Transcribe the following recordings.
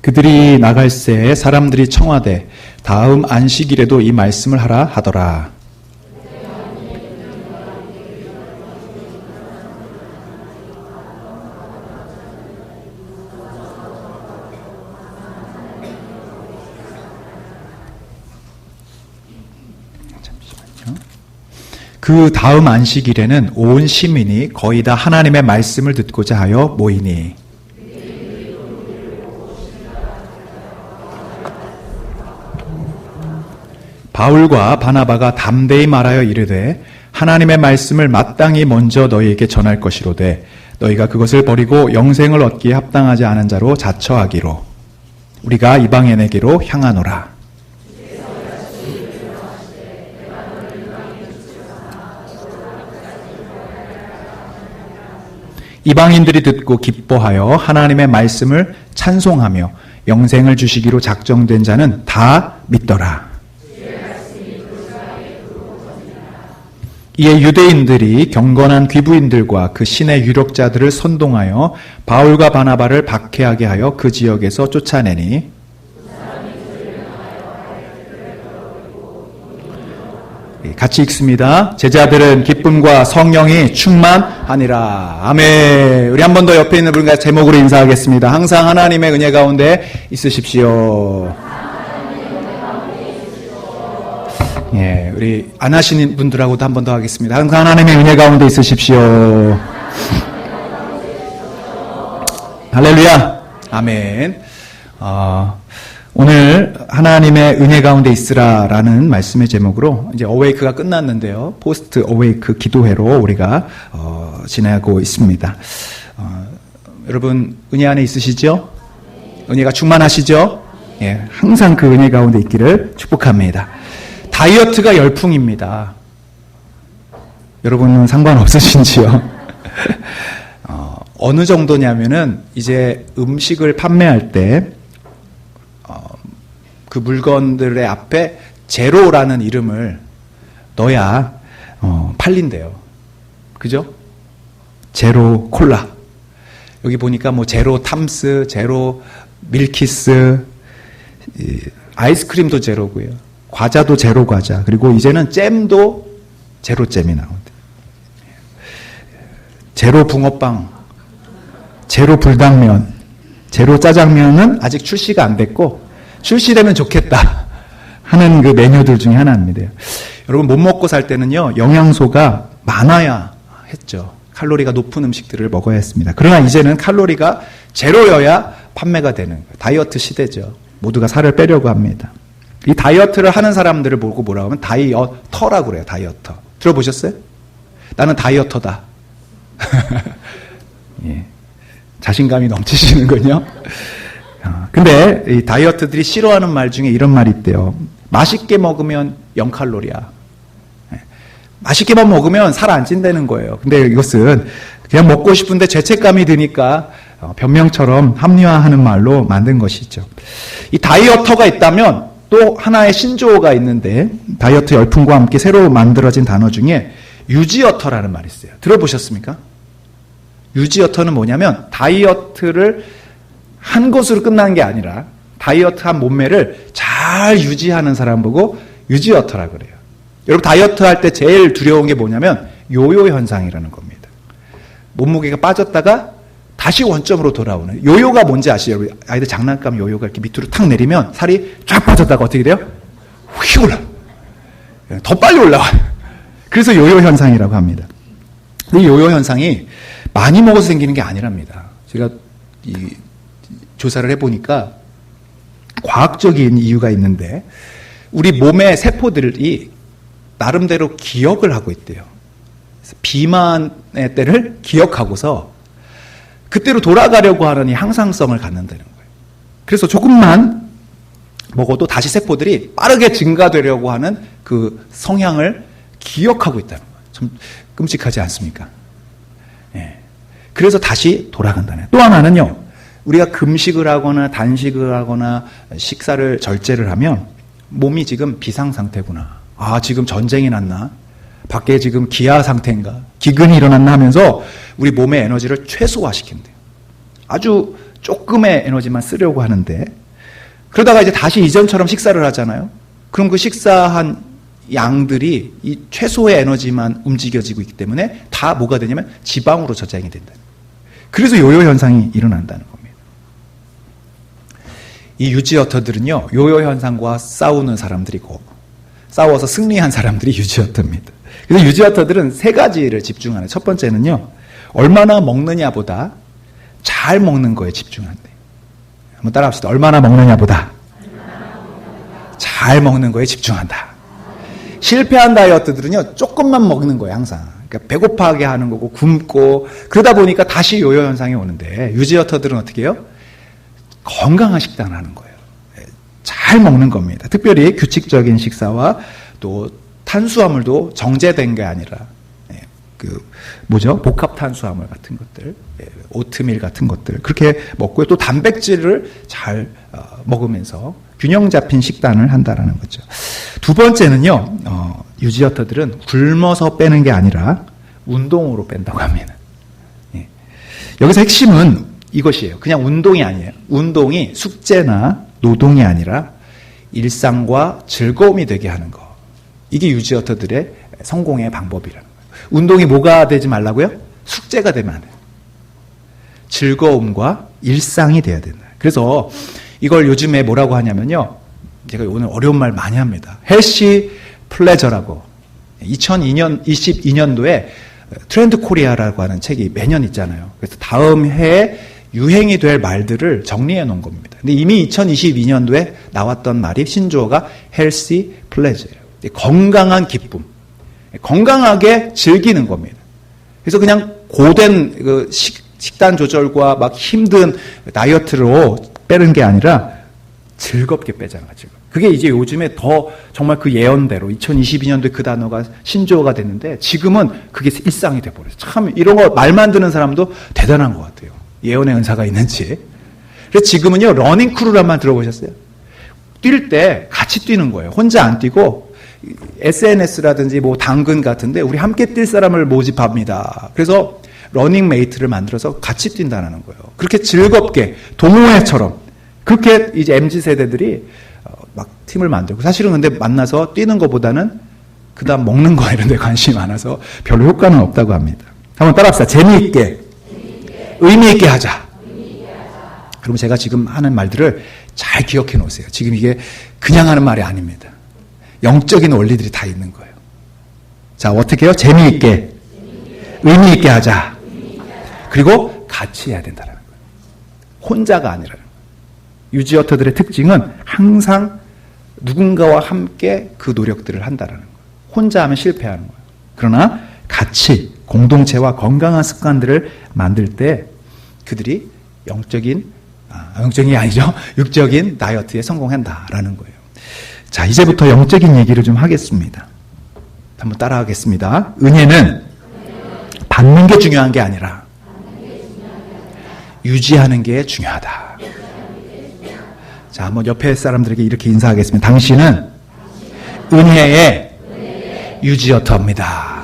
그들이 나갈새 사람들이 청하되 다음 안식일에도 이 말씀을 하라 하더라. 그 다음 안식일에는 온 시민이 거의 다 하나님의 말씀을 듣고자 하여 모이니 바울과 바나바가 담대히 말하여 이르되 하나님의 말씀을 마땅히 먼저 너희에게 전할 것이로되 너희가 그것을 버리고 영생을 얻기에 합당하지 않은 자로 자처하기로 우리가 이방인에게로 향하노라. 이방인들이 듣고 기뻐하여 하나님의 말씀을 찬송하며 영생을 주시기로 작정된 자는 다 믿더라. 이에 유대인들이 경건한 귀부인들과 그 신의 유력자들을 선동하여 바울과 바나바를 박해하게 하여 그 지역에서 쫓아내니 같이 읽습니다. 제자들은 기쁨과 성령이 충만하니라. 아멘. 우리 한 번 더 옆에 있는 분과 제목으로 인사하겠습니다. 항상 하나님의 은혜 가운데 있으십시오. 예, 우리 안 하시는 분들하고도 한 번 더 하겠습니다. 항상 하나님의 은혜 가운데 있으십시오. 할렐루야. 아멘. 오늘 하나님의 은혜 가운데 있으라라는 말씀의 제목으로 이제 어웨이크가 끝났는데요. 포스트 어웨이크 기도회로 우리가 지내고 있습니다. 여러분 은혜 안에 있으시죠? 은혜가 충만하시죠? 예, 항상 그 은혜 가운데 있기를 축복합니다. 다이어트가 열풍입니다. 여러분은 상관없으신지요? 어느 정도냐면은 이제 음식을 판매할 때 그 물건들의 앞에 제로라는 이름을 넣어야 팔린대요. 그죠? 제로 콜라. 여기 보니까 뭐 제로 탐스, 제로 밀키스, 아이스크림도 제로고요. 과자도 제로 과자. 그리고 이제는 잼도 제로 잼이 나온대요. 제로 붕어빵, 제로 불당면, 제로 짜장면은 아직 출시가 안 됐고 출시되면 좋겠다 하는 그 메뉴들 중에 하나입니다. 여러분 못 먹고 살 때는요 영양소가 많아야 했죠. 칼로리가 높은 음식들을 먹어야 했습니다. 그러나 이제는 칼로리가 제로여야 판매가 되는 거예요. 다이어트 시대죠. 모두가 살을 빼려고 합니다. 이 다이어트를 하는 사람들을 보고 뭐라고 하면 다이어터라고 그래요. 다이어터. 들어보셨어요? 나는 다이어터다. 예. 자신감이 넘치시는군요. 근데 이 다이어트들이 싫어하는 말 중에 이런 말이 있대요. 맛있게 먹으면 0칼로리야. 맛있게만 먹으면 살 안 찐다는 거예요. 근데 이것은 그냥 먹고 싶은데 죄책감이 드니까 변명처럼 합리화하는 말로 만든 것이죠. 이 다이어터가 있다면 또 하나의 신조어가 있는데 다이어트 열풍과 함께 새로 만들어진 단어 중에 유지어터라는 말이 있어요. 들어보셨습니까? 유지어터는 뭐냐면 다이어트를 한 것으로 끝나는 게 아니라 다이어트한 몸매를 잘 유지하는 사람 보고 유지어터라고 그래요. 여러분 다이어트 할 때 제일 두려운 게 뭐냐면 요요 현상이라는 겁니다. 몸무게가 빠졌다가 다시 원점으로 돌아오는 요요가 뭔지 아시죠? 여러분 아이들 장난감 요요가 이렇게 밑으로 탁 내리면 살이 쫙 빠졌다가 어떻게 돼요? 휙 올라. 더 빨리 올라와요. 그래서 요요 현상이라고 합니다. 이 요요 현상이 많이 먹어서 생기는 게 아니랍니다. 제가 조사를 해보니까 과학적인 이유가 있는데 우리 몸의 세포들이 나름대로 기억을 하고 있대요. 비만의 때를 기억하고서 그때로 돌아가려고 하는 이 항상성을 갖는다는 거예요. 그래서 조금만 먹어도 다시 세포들이 빠르게 증가되려고 하는 그 성향을 기억하고 있다는 거예요. 좀 끔찍하지 않습니까? 예. 그래서 다시 돌아간다는. 또 하나는요. 우리가 금식을 하거나 단식을 하거나 식사를 절제를 하면 몸이 지금 비상 상태구나. 아, 지금 전쟁이 났나? 밖에 지금 기아 상태인가? 기근이 일어났나 하면서 우리 몸의 에너지를 최소화시킨대요. 아주 조금의 에너지만 쓰려고 하는데, 그러다가 이제 다시 이전처럼 식사를 하잖아요. 그럼 그 식사한 양들이 이 최소의 에너지만 움직여지고 있기 때문에 다 뭐가 되냐면 지방으로 저장이 된다. 그래서 요요 현상이 일어난다는 겁니다. 이 유지어터들은요, 요요 현상과 싸우는 사람들이고, 싸워서 승리한 사람들이 유지어터입니다. 그래서 유지어터들은 세 가지를 집중하는. 첫 번째는요, 얼마나 먹느냐보다 잘 먹는 거에 집중한대. 한번 따라합시다. 얼마나 먹느냐보다 잘 먹는 거에 집중한다. 실패한 다이어트들은요, 조금만 먹는 거예요, 항상. 그러니까 배고파하게 하는 거고, 굶고, 그러다 보니까 다시 요요 현상이 오는데, 유지어터들은 어떻게 해요? 건강한 식단을 하는 거예요. 잘 먹는 겁니다. 특별히 규칙적인 식사와 또 탄수화물도 정제된 게 아니라, 복합 탄수화물 같은 것들, 오트밀 같은 것들, 그렇게 먹고요. 또 단백질을 잘 먹으면서 균형 잡힌 식단을 한다라는 거죠. 두 번째는요, 유지어터들은 굶어서 빼는 게 아니라 운동으로 뺀다고 합니다. 여기서 핵심은 이것이에요. 그냥 운동이 아니에요. 운동이 숙제나 노동이 아니라 일상과 즐거움이 되게 하는 거. 이게 유지어터들의 성공의 방법이라는 거예요. 운동이 뭐가 되지 말라고요? 숙제가 되면 안 돼요. 즐거움과 일상이 돼야 된다. 그래서 이걸 요즘에 뭐라고 하냐면요. 제가 오늘 어려운 말 많이 합니다. 헬시 플레저라고 2022년도에 트렌드 코리아라고 하는 책이 매년 있잖아요. 그래서 다음 해에 유행이 될 말들을 정리해 놓은 겁니다. 근데 이미 2022년도에 나왔던 말이 신조어가 헬시 플레저예요. 건강한 기쁨. 건강하게 즐기는 겁니다. 그래서 그냥 고된 그 식단 조절과 막 힘든 다이어트로 빼는 게 아니라 즐겁게 빼잖아, 지금. 그게 이제 요즘에 더 정말 그 예언대로 2022년도에 그 단어가 신조어가 됐는데 지금은 그게 일상이 돼버렸어요. 참 이런 거 말만 듣는 사람도 대단한 것 같아요. 예언의 은사가 있는지. 그래서 지금은요, 러닝 크루란 말 들어보셨어요? 뛸 때 같이 뛰는 거예요. 혼자 안 뛰고 SNS라든지 뭐 당근 같은데 우리 함께 뛸 사람을 모집합니다. 그래서 러닝메이트를 만들어서 같이 뛴다는 거예요. 그렇게 즐겁게 동호회처럼 그렇게 이제 MZ세대들이 막 팀을 만들고, 사실은 근데 만나서 뛰는 것보다는 그 다음 먹는 거 이런 데 관심이 많아서 별로 효과는 없다고 합니다. 한번 따라합시다. 재미있게, 의미있게 하자. 그러면 제가 지금 하는 말들을 잘 기억해 놓으세요. 지금 이게 그냥 하는 말이 아닙니다. 영적인 원리들이 다 있는 거예요. 자, 어떻게 해요? 재미있게, 의미있게 하자. 그리고 같이 해야 된다는 거예요. 혼자가 아니라는 거예요. 유지어터들의 특징은 항상 누군가와 함께 그 노력들을 한다는 거예요. 혼자 하면 실패하는 거예요. 그러나 같이 공동체와 건강한 습관들을 만들 때 그들이 영적인 아니죠. 육적인 다이어트에 성공한다라는 거예요. 자, 이제부터 영적인 얘기를 좀 하겠습니다. 한번 따라하겠습니다. 은혜는 받는 게 중요한 게 아니라 유지하는 게 중요하다. 자, 한번 옆에 사람들에게 이렇게 인사하겠습니다. 당신은 은혜의 유지어터입니다.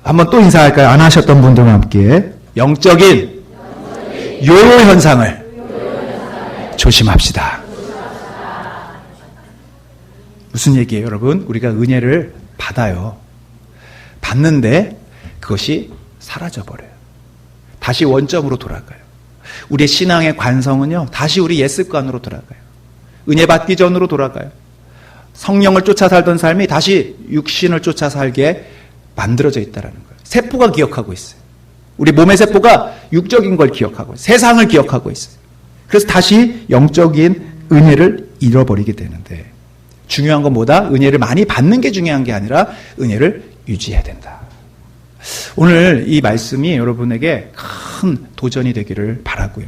한번 또 인사할까요? 안 하셨던 분들과 함께. 영적인 요요 현상을 조심합시다. 무슨 얘기예요, 여러분? 우리가 은혜를 받아요. 받는데 그것이 사라져버려요. 다시 원점으로 돌아가요. 우리의 신앙의 관성은요, 다시 우리 옛습관으로 돌아가요. 은혜 받기 전으로 돌아가요. 성령을 쫓아 살던 삶이 다시 육신을 쫓아 살게 만들어져 있다는 거예요. 세포가 기억하고 있어요. 우리 몸의 세포가 육적인 걸 기억하고 있어요. 세상을 기억하고 있어요. 그래서 다시 영적인 은혜를 잃어버리게 되는데, 중요한 건 뭐다? 은혜를 많이 받는 게 중요한 게 아니라 은혜를 유지해야 된다. 오늘 이 말씀이 여러분에게 큰 도전이 되기를 바라고요.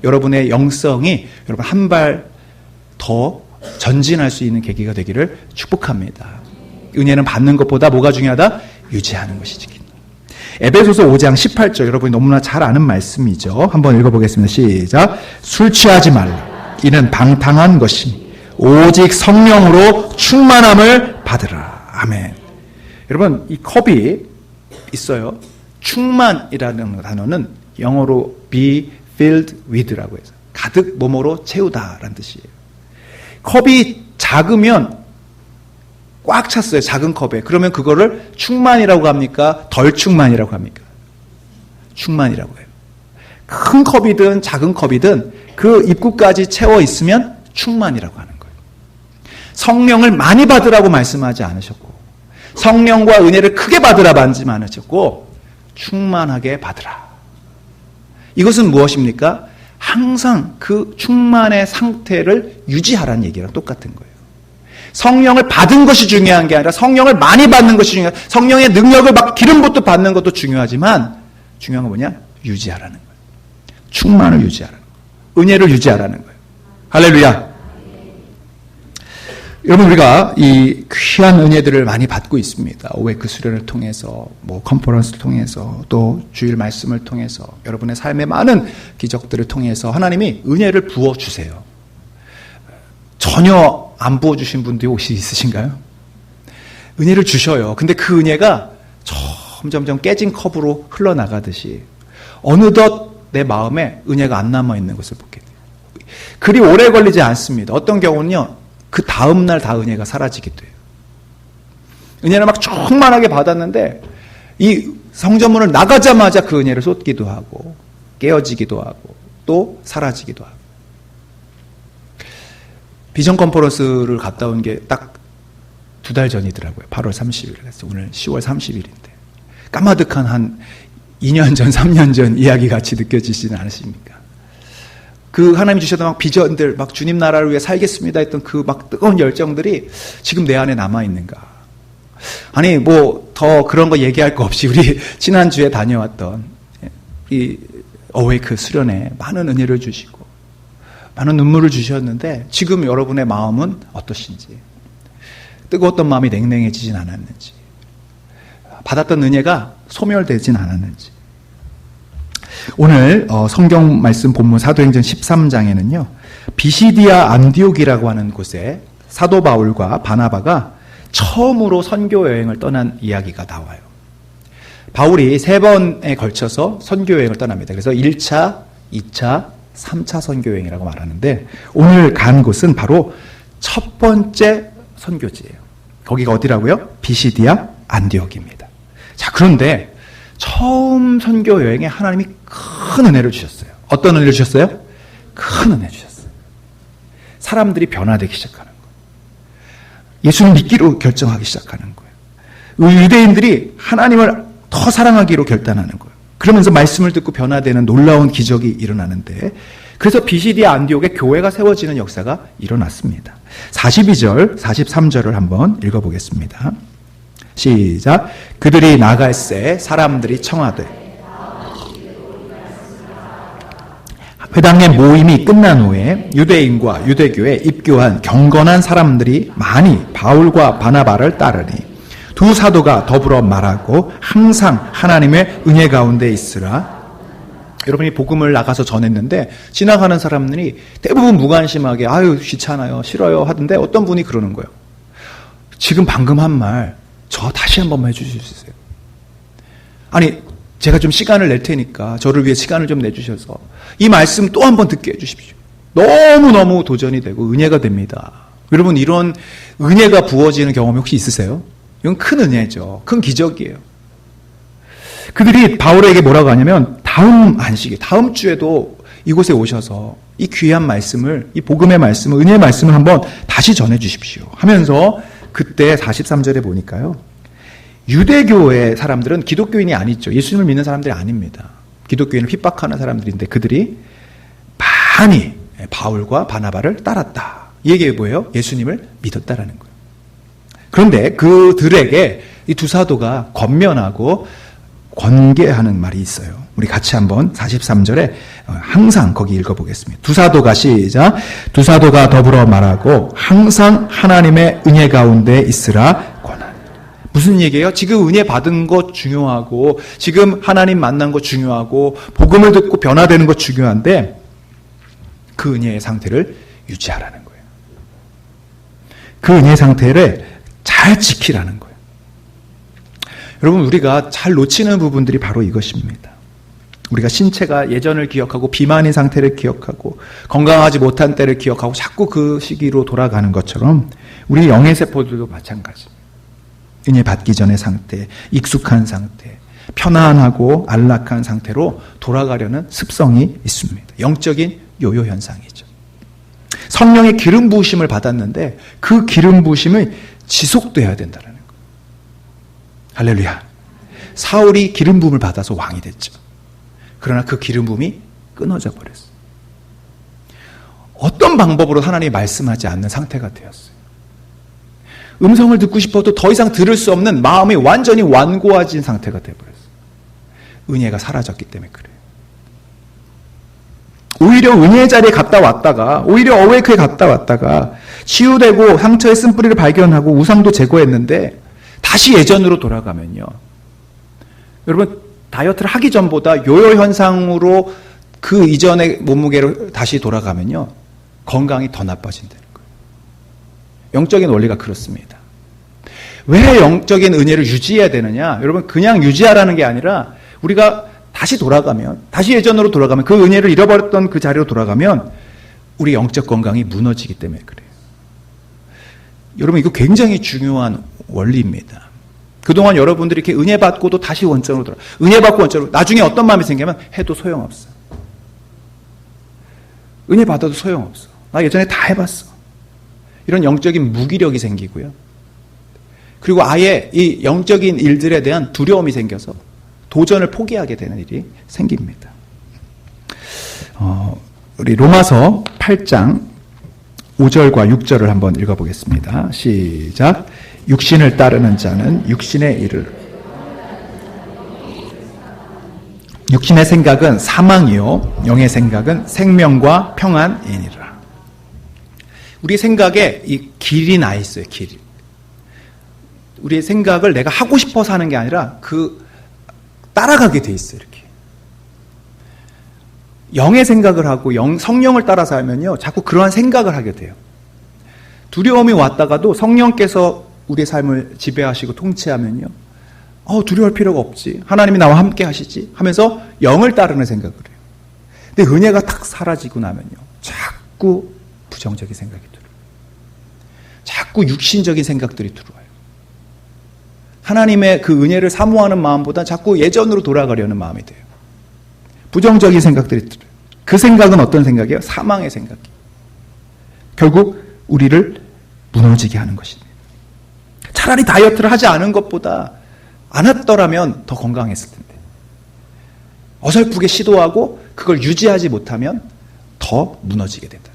여러분의 영성이 여러분 한 발 더 전진할 수 있는 계기가 되기를 축복합니다. 은혜는 받는 것보다 뭐가 중요하다? 유지하는 것이 중요하다. 에베소서 5장 18절, 여러분이 너무나 잘 아는 말씀이죠. 한번 읽어보겠습니다. 시작. 술 취하지 말라. 이는 방탕한 것이니 오직 성령으로 충만함을 받으라. 아멘. 여러분, 이 컵이 있어요. 충만이라는 단어는 영어로 be filled with라고 해서 가득 뭐뭐로 채우다라는 뜻이에요. 컵이 작으면 꽉 찼어요. 작은 컵에. 그러면 그거를 충만이라고 합니까? 덜 충만이라고 합니까? 충만이라고 해요. 큰 컵이든 작은 컵이든 그 입구까지 채워 있으면 충만이라고 하는 거예요. 성령을 많이 받으라고 말씀하지 않으셨고, 성령과 은혜를 크게 받으라 말씀 않으셨고, 충만하게 받으라. 이것은 무엇입니까? 항상 그 충만의 상태를 유지하라는 얘기랑 똑같은 거예요. 성령을 받은 것이 중요한 게 아니라 성령을 많이 받는 것이 중요해요. 성령의 능력을 막 기름부터 받는 것도 중요하지만 중요한 건 뭐냐? 유지하라는 거예요. 충만을 유지하라는 거예요. 은혜를 유지하라는 거예요. 할렐루야. 여러분, 우리가 이 귀한 은혜들을 많이 받고 있습니다. 오웨크 수련을 통해서, 컨퍼런스를 통해서, 또 주일 말씀을 통해서, 여러분의 삶의 많은 기적들을 통해서 하나님이 은혜를 부어주세요. 전혀 안 부어주신 분들이 혹시 있으신가요? 은혜를 주셔요. 근데 그 은혜가 점점점 깨진 컵으로 흘러나가듯이 어느덧 내 마음에 은혜가 안 남아있는 것을 보게 돼요. 그리 오래 걸리지 않습니다. 어떤 경우는요, 그 다음날 다 은혜가 사라지게 돼요. 은혜를 막 충만하게 받았는데 이 성전문을 나가자마자 그 은혜를 쏟기도 하고 깨어지기도 하고 또 사라지기도 하고. 비전 컨퍼런스를 갔다 온 게 딱 2달 전이더라고요. 8월 30일. 오늘 10월 30일인데 까마득한 한 2년 전, 3년 전 이야기 같이 느껴지시는 않으십니까? 그 하나님이 주셨던 막 비전들, 막 주님 나라를 위해 살겠습니다 했던 그 막 뜨거운 열정들이 지금 내 안에 남아있는가? 아니, 더 그런 거 얘기할 거 없이 우리 지난주에 다녀왔던 이 어웨이크 수련회 많은 은혜를 주시고 많은 눈물을 주셨는데 지금 여러분의 마음은 어떠신지, 뜨거웠던 마음이 냉랭해지진 않았는지, 받았던 은혜가 소멸되진 않았는지. 오늘 성경 말씀 본문 사도행전 13장에는요. 비시디아 안디옥이라고 하는 곳에 사도 바울과 바나바가 처음으로 선교 여행을 떠난 이야기가 나와요. 바울이 3번에 걸쳐서 선교 여행을 떠납니다. 그래서 1차, 2차, 3차 선교 여행이라고 말하는데 오늘 간 곳은 바로 첫 번째 선교지예요. 거기가 어디라고요? 비시디아 안디옥입니다. 자, 그런데 처음 선교 여행에 하나님이 큰 은혜를 주셨어요. 어떤 은혜를 주셨어요? 큰 은혜 주셨어요. 사람들이 변화되기 시작하는 거예요. 예수를 믿기로 결정하기 시작하는 거예요. 유대인들이 하나님을 더 사랑하기로 결단하는 거예요. 그러면서 말씀을 듣고 변화되는 놀라운 기적이 일어나는데, 그래서 비시디아 안디옥에 교회가 세워지는 역사가 일어났습니다. 42절, 43절을 한번 읽어보겠습니다. 시작. 그들이 나갈새 사람들이 청하되, 회당의 모임이 끝난 후에 유대인과 유대교에 입교한 경건한 사람들이 많이 바울과 바나바를 따르니 두 사도가 더불어 말하고 항상 하나님의 은혜 가운데 있으라. 여러분이 복음을 나가서 전했는데 지나가는 사람들이 대부분 무관심하게 아유 귀찮아요, 싫어요 하던데 어떤 분이 그러는 거예요. 지금 방금 한 말 저 다시 한 번만 해주실 수 있어요? 아니, 제가 좀 시간을 낼 테니까 저를 위해 시간을 좀 내주셔서 이 말씀 또 한 번 듣게 해주십시오. 너무너무 도전이 되고 은혜가 됩니다. 여러분, 이런 은혜가 부어지는 경험이 혹시 있으세요? 이건 큰 은혜죠. 큰 기적이에요. 그들이 바울에게 뭐라고 하냐면 다음 안식일, 다음 주에도 이곳에 오셔서 이 귀한 말씀을, 이 복음의 말씀을, 은혜의 말씀을 한번 다시 전해 주십시오 하면서, 그때 43절에 보니까요, 유대교의 사람들은 기독교인이 아니죠. 예수님을 믿는 사람들이 아닙니다. 기독교인을 핍박하는 사람들인데 그들이 많이 바울과 바나바를 따랐다. 이 얘기가 뭐예요? 예수님을 믿었다라는 거예요. 그런데 그들에게 이 두 사도가 권면하고 권계하는 말이 있어요. 우리 같이 한번 43절에 항상 거기 읽어보겠습니다. 두 사도가 시작. 두 사도가 더불어 말하고 항상 하나님의 은혜 가운데 있으라 권하니. 무슨 얘기예요? 지금 은혜 받은 것 중요하고 지금 하나님 만난 것 중요하고 복음을 듣고 변화되는 것 중요한데 그 은혜의 상태를 유지하라는 거예요. 그 은혜 상태를 잘 지키라는 거예요. 여러분, 우리가 잘 놓치는 부분들이 바로 이것입니다. 우리가 신체가 예전을 기억하고 비만인 상태를 기억하고 건강하지 못한 때를 기억하고 자꾸 그 시기로 돌아가는 것처럼 우리 영의 세포들도 마찬가지입니다. 은혜 받기 전의 상태, 익숙한 상태, 편안하고 안락한 상태로 돌아가려는 습성이 있습니다. 영적인 요요 현상이죠. 성령의 기름 부으심을 받았는데 그 기름 부으심이 지속돼야 된다는 거예요. 할렐루야. 사울이 기름 부음을 받아서 왕이 됐죠. 그러나 그 기름 부음이 끊어져 버렸어요. 어떤 방법으로 하나님이 말씀하지 않는 상태가 되었어요. 음성을 듣고 싶어도 더 이상 들을 수 없는 마음이 완전히 완고해진 상태가 되어버렸어요. 은혜가 사라졌기 때문에 그래요. 오히려 은혜의 자리에 갔다 왔다가, 오히려 어웨이크에 갔다 왔다가 치유되고 상처의 쓴뿌리를 발견하고 우상도 제거했는데 다시 예전으로 돌아가면요. 여러분, 다이어트를 하기 전보다 요요 현상으로 그 이전의 몸무게로 다시 돌아가면요. 건강이 더 나빠진다는 거예요. 영적인 원리가 그렇습니다. 왜 영적인 은혜를 유지해야 되느냐? 여러분, 그냥 유지하라는 게 아니라 우리가 다시 돌아가면, 다시 예전으로 돌아가면, 그 은혜를 잃어버렸던 그 자리로 돌아가면 우리 영적 건강이 무너지기 때문에 그래요. 여러분, 이거 굉장히 중요한 원리입니다. 그동안 여러분들이 이렇게 은혜 받고도 다시 원점으로 돌아, 은혜 받고 원점으로, 나중에 어떤 마음이 생기면 해도 소용없어. 은혜 받아도 소용없어. 나 예전에 다 해봤어. 이런 영적인 무기력이 생기고요. 그리고 아예 이 영적인 일들에 대한 두려움이 생겨서 도전을 포기하게 되는 일이 생깁니다. 우리 로마서 8장 5절과 6절을 한번 읽어보겠습니다. 시작. 육신을 따르는 자는 육신의 일을, 육신의 생각은 사망이요 영의 생각은 생명과 평안이니라. 우리 생각에 이 길이 나 있어요. 길이. 우리의 생각을 내가 하고 싶어서 하는 게 아니라 그 따라가게 돼 있어요. 이렇게 영의 생각을 하고 성령을 따라 살면요 자꾸 그러한 생각을 하게 돼요. 두려움이 왔다가도 성령께서 우리의 삶을 지배하시고 통치하면요 두려워할 필요가 없지, 하나님이 나와 함께 하시지 하면서 영을 따르는 생각을 해요. 근데 은혜가 탁 사라지고 나면요 자꾸 부정적인 생각이 들어요. 자꾸 육신적인 생각들이 들어와요. 하나님의 그 은혜를 사모하는 마음보다 자꾸 예전으로 돌아가려는 마음이 돼요. 부정적인 생각들이 들어요. 그 생각은 어떤 생각이에요? 사망의 생각이에요. 결국 우리를 무너지게 하는 것입니다. 차라리 다이어트를 하지 않은 것보다 안 했더라면 더 건강했을 텐데, 어설프게 시도하고 그걸 유지하지 못하면 더 무너지게 된다.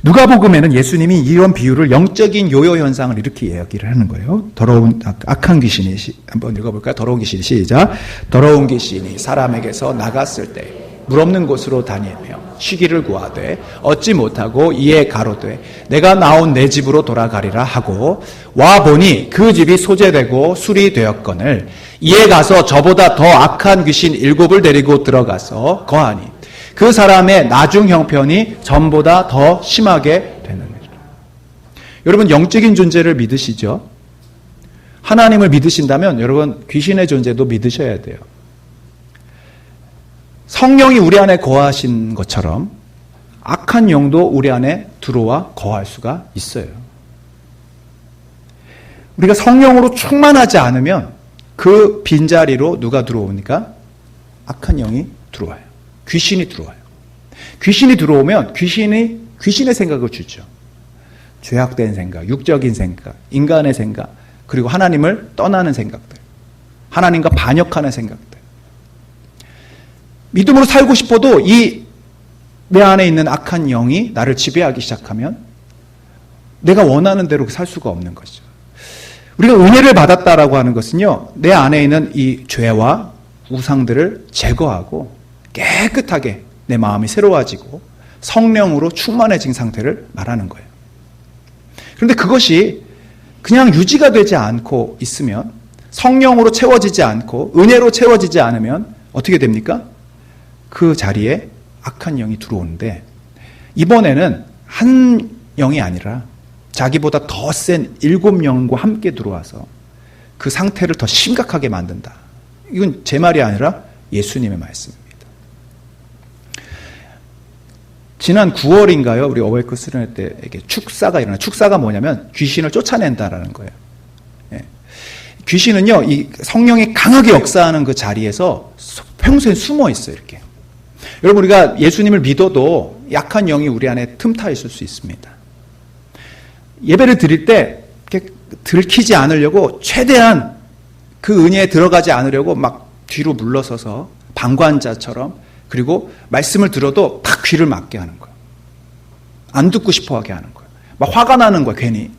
누가복음에는 예수님이 이런 비유를 영적인 요요 현상을 이렇게 이야기를 하는 거예요. 더러운 악한 귀신이, 한번 읽어볼까요? 더러운 귀신이, 시작. 더러운 귀신이 사람에게서 나갔을 때 물 없는 곳으로 다니며 쉬기를 구하되 얻지 못하고 이에 가로되 내가 나온 내 집으로 돌아가리라 하고 와 보니 그 집이 소재되고 술이 되었거늘 이에 가서 저보다 더 악한 귀신 7을 데리고 들어가서 거하니 그 사람의 나중 형편이 전보다 더 심하게 되느니라. 여러분, 영적인 존재를 믿으시죠? 하나님을 믿으신다면 여러분 귀신의 존재도 믿으셔야 돼요. 성령이 우리 안에 거하신 것처럼 악한 영도 우리 안에 들어와 거할 수가 있어요. 우리가 성령으로 충만하지 않으면 그 빈자리로 누가 들어오니까? 악한 영이 들어와요. 귀신이 들어와요. 귀신이 들어오면 귀신의 생각을 주죠. 죄악된 생각, 육적인 생각, 인간의 생각, 그리고 하나님을 떠나는 생각들, 하나님과 반역하는 생각들. 믿음으로 살고 싶어도 이 내 안에 있는 악한 영이 나를 지배하기 시작하면 내가 원하는 대로 살 수가 없는 것이죠. 우리가 은혜를 받았다라고 하는 것은요, 내 안에 있는 이 죄와 우상들을 제거하고 깨끗하게 내 마음이 새로워지고 성령으로 충만해진 상태를 말하는 거예요. 그런데 그것이 그냥 유지가 되지 않고 있으면, 성령으로 채워지지 않고 은혜로 채워지지 않으면 어떻게 됩니까? 그 자리에 악한 영이 들어오는데, 이번에는 한 영이 아니라 자기보다 더 센 7영과 함께 들어와서 그 상태를 더 심각하게 만든다. 이건 제 말이 아니라 예수님의 말씀입니다. 지난 9월인가요? 우리 어웨이크 수련회 때 이게 축사가 일어나요. 축사가 뭐냐면 귀신을 쫓아낸다라는 거예요. 예. 귀신은요, 이 성령이 강하게 역사하는 그 자리에서 평소에 숨어 있어요, 이렇게. 여러분, 우리가 예수님을 믿어도 약한 영이 우리 안에 틈타 있을 수 있습니다. 예배를 드릴 때 이렇게 들키지 않으려고 최대한 그 은혜에 들어가지 않으려고 막 뒤로 물러서서 방관자처럼, 그리고 말씀을 들어도 딱 귀를 막게 하는 거예요. 안 듣고 싶어 하게 하는 거예요. 막 화가 나는 거예요, 괜히.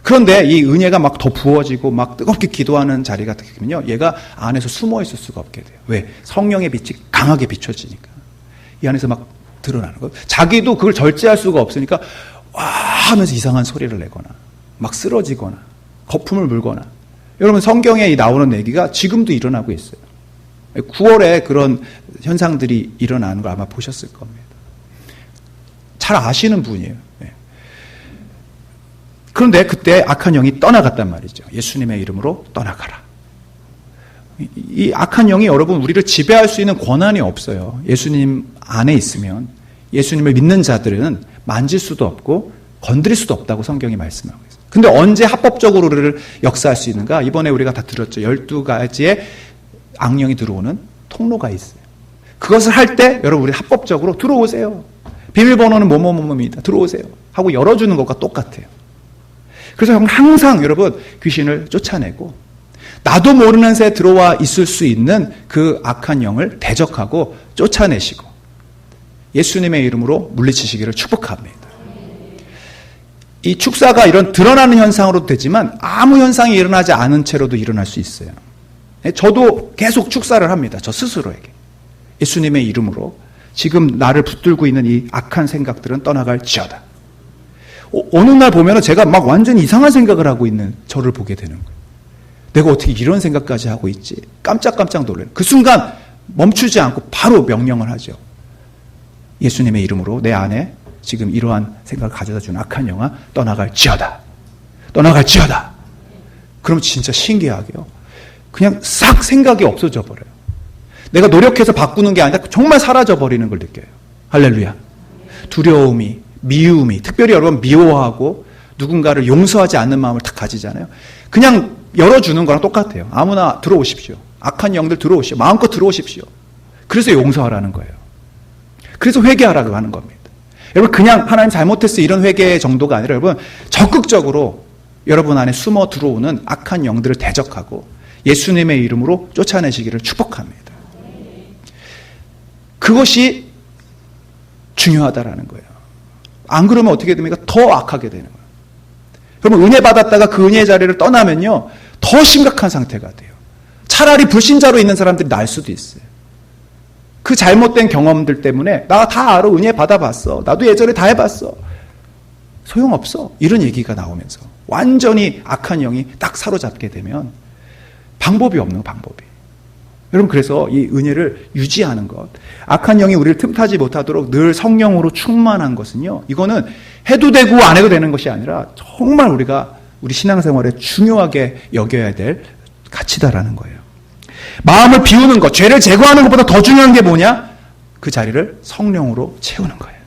그런데 이 은혜가 막 더 부어지고 막 뜨겁게 기도하는 자리가 되면요, 얘가 안에서 숨어 있을 수가 없게 돼요. 왜? 성령의 빛이 강하게 비춰지니까. 이 안에서 막 드러나는 거예요. 자기도 그걸 절제할 수가 없으니까 와 하면서 이상한 소리를 내거나 막 쓰러지거나 거품을 물거나. 여러분, 성경에 나오는 얘기가 지금도 일어나고 있어요. 9월에 그런 현상들이 일어나는 걸 아마 보셨을 겁니다. 잘 아시는 분이에요. 그런데 그때 악한 영이 떠나갔단 말이죠. 예수님의 이름으로 떠나가라. 이 악한 영이 여러분 우리를 지배할 수 있는 권한이 없어요. 예수님 안에 있으면 예수님을 믿는 자들은 만질 수도 없고 건드릴 수도 없다고 성경이 말씀하고 있어요. 근데 언제 합법적으로 우리를 역사할 수 있는가? 이번에 우리가 다 들었죠. 12가지의 악령이 들어오는 통로가 있어요. 그것을 할 때 여러분 우리 합법적으로 들어오세요. 비밀번호는 뭐뭐뭐입니다. 들어오세요. 하고 열어주는 것과 똑같아요. 그래서 항상 여러분 귀신을 쫓아내고 나도 모르는 새에 들어와 있을 수 있는 그 악한 영을 대적하고 쫓아내시고 예수님의 이름으로 물리치시기를 축복합니다. 이 축사가 이런 드러나는 현상으로도 되지만 아무 현상이 일어나지 않은 채로도 일어날 수 있어요. 저도 계속 축사를 합니다. 저 스스로에게. 예수님의 이름으로 지금 나를 붙들고 있는 이 악한 생각들은 떠나갈지어다. 어느 날 보면 제가 막 완전히 이상한 생각을 하고 있는 저를 보게 되는 거예요. 내가 어떻게 이런 생각까지 하고 있지? 깜짝깜짝 놀라요. 그 순간 멈추지 않고 바로 명령을 하죠. 예수님의 이름으로 내 안에 지금 이러한 생각을 가져다 주는 악한 영아 떠나갈지어다. 떠나갈지어다. 그럼 진짜 신기하게요. 그냥 싹 생각이 없어져 버려요. 내가 노력해서 바꾸는 게 아니라 정말 사라져 버리는 걸 느껴요. 할렐루야. 두려움이, 미움이, 특별히 여러분 미워하고 누군가를 용서하지 않는 마음을 딱 가지잖아요. 그냥 열어주는 거랑 똑같아요. 아무나 들어오십시오. 악한 영들 들어오십시오. 마음껏 들어오십시오. 그래서 용서하라는 거예요. 그래서 회개하라고 하는 겁니다. 여러분 그냥 하나님 잘못했어 이런 회개 정도가 아니라 여러분 적극적으로 여러분 안에 숨어 들어오는 악한 영들을 대적하고 예수님의 이름으로 쫓아내시기를 축복합니다. 그것이 중요하다라는 거예요. 안 그러면 어떻게 됩니까? 더 악하게 되는 거예요. 여러분 은혜 받았다가 그 은혜의 자리를 떠나면요 더 심각한 상태가 돼요. 차라리 불신자로 있는 사람들이 날 수도 있어요. 그 잘못된 경험들 때문에 나 다 알아. 은혜 받아봤어. 나도 예전에 다 해봤어. 소용없어. 이런 얘기가 나오면서 완전히 악한 영이 딱 사로잡게 되면 방법이 없는 방법이. 여러분 그래서 이 은혜를 유지하는 것, 악한 영이 우리를 틈타지 못하도록 늘 성령으로 충만한 것은요, 이거는 해도 되고 안 해도 되는 것이 아니라 정말 우리가 우리 신앙생활에 중요하게 여겨야 될 가치다라는 거예요. 마음을 비우는 것, 죄를 제거하는 것보다 더 중요한 게 뭐냐? 그 자리를 성령으로 채우는 거예요.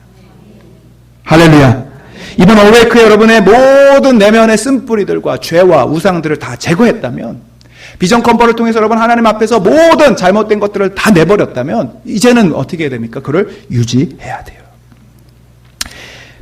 할렐루야. 이번 어웨이크 여러분의 모든 내면의 쓴뿌리들과 죄와 우상들을 다 제거했다면, 비전 컨퍼를 통해서 여러분 하나님 앞에서 모든 잘못된 것들을 다 내버렸다면 이제는 어떻게 해야 됩니까? 그를 유지해야 돼요.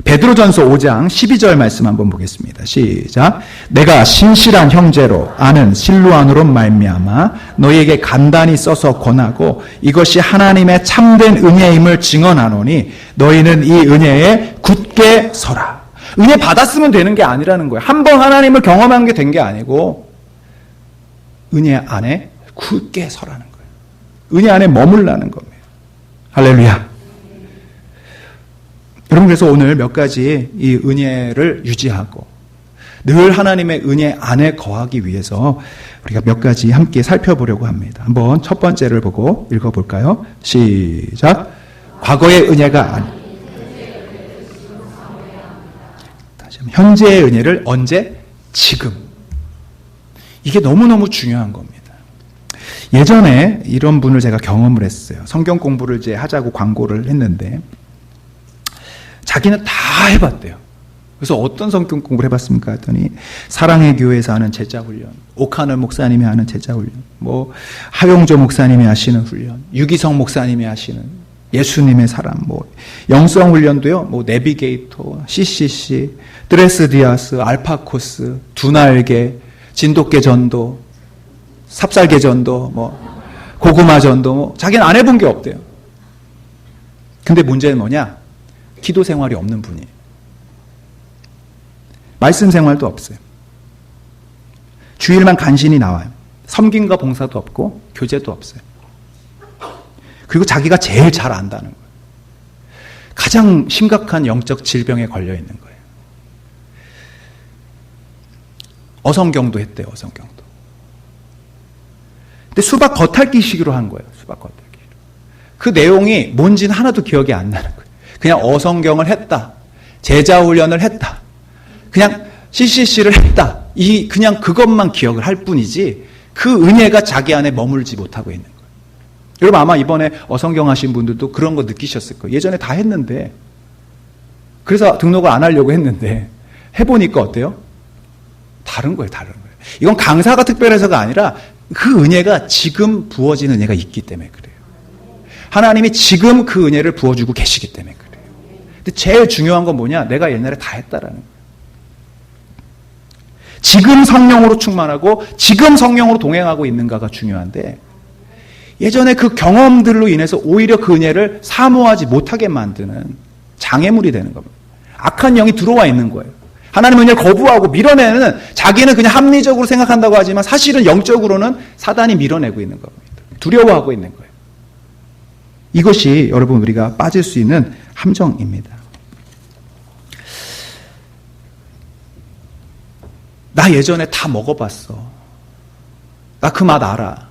베드로전서 5장 12절 말씀 한번 보겠습니다. 시작. 내가 신실한 형제로 아는 실로아노로 말미암아 너희에게 간단히 써서 권하고 이것이 하나님의 참된 은혜임을 증언하노니 너희는 이 은혜에 굳게 서라. 은혜 받았으면 되는 게 아니라는 거예요. 한 번 하나님을 경험한 게 된 게 아니고 은혜 안에 굳게 서라는 거예요. 은혜 안에 머물라는 겁니다. 할렐루야. 여러분 그래서 오늘 몇 가지 이 은혜를 유지하고 늘 하나님의 은혜 안에 거하기 위해서 우리가 몇 가지 함께 살펴보려고 합니다. 한번 첫 번째를 보고 읽어볼까요? 시작. 과거의 은혜가 다시 한번 현재의 은혜를 언제? 지금. 이게 너무너무 중요한 겁니다. 예전에 이런 분을 제가 경험을 했어요. 성경 공부를 이제 하자고 광고를 했는데 자기는 다 해봤대요. 그래서 어떤 성경 공부를 해봤습니까? 했더니 사랑의 교회에서 하는 제자훈련, 오카널 목사님이 하는 제자훈련, 뭐 하용조 목사님이 하시는 훈련, 유기성 목사님이 하시는 예수님의 사람, 뭐 영성훈련도요, 뭐 내비게이터, CCC, 드레스디아스, 알파코스, 두날개, 진돗개 전도, 삽살개 전도, 뭐 고구마 전도, 뭐 자기는 안 해본 게 없대요. 근데 문제는 뭐냐? 기도 생활이 없는 분이에요. 말씀 생활도 없어요. 주일만 간신히 나와요. 섬김과 봉사도 없고 교제도 없어요. 그리고 자기가 제일 잘 안다는 거예요. 가장 심각한 영적 질병에 걸려 있는 거예요. 어성경도 했대요. 어성경도. 근데 수박 겉핥기식으로 한 거예요. 수박 겉핥기식으로. 그 내용이 뭔지는 하나도 기억이 안 나는 거예요. 그냥 어성경을 했다. 제자훈련을 했다. 그냥 CCC를 했다. 그냥 그것만 기억을 할 뿐이지 그 은혜가 자기 안에 머물지 못하고 있는 거예요. 여러분 아마 이번에 어성경 하신 분들도 그런 거 느끼셨을 거예요. 예전에 다 했는데 그래서 등록을 안 하려고 했는데 해보니까 어때요? 다른 거예요. 다른 거예요. 이건 강사가 특별해서가 아니라 그 은혜가 지금 부어지는 은혜가 있기 때문에 그래요. 하나님이 지금 그 은혜를 부어주고 계시기 때문에 그래요. 근데 제일 중요한 건 뭐냐? 내가 옛날에 다 했다라는 거예요. 지금 성령으로 충만하고 지금 성령으로 동행하고 있는가가 중요한데 예전에 그 경험들로 인해서 오히려 그 은혜를 사모하지 못하게 만드는 장애물이 되는 겁니다. 악한 영이 들어와 있는 거예요. 하나님의 은혜를 거부하고 밀어내는 자기는 그냥 합리적으로 생각한다고 하지만 사실은 영적으로는 사단이 밀어내고 있는 겁니다. 두려워하고 있는 거예요. 이것이 여러분 우리가 빠질 수 있는 함정입니다. 나 예전에 다 먹어봤어. 나 그 맛 알아.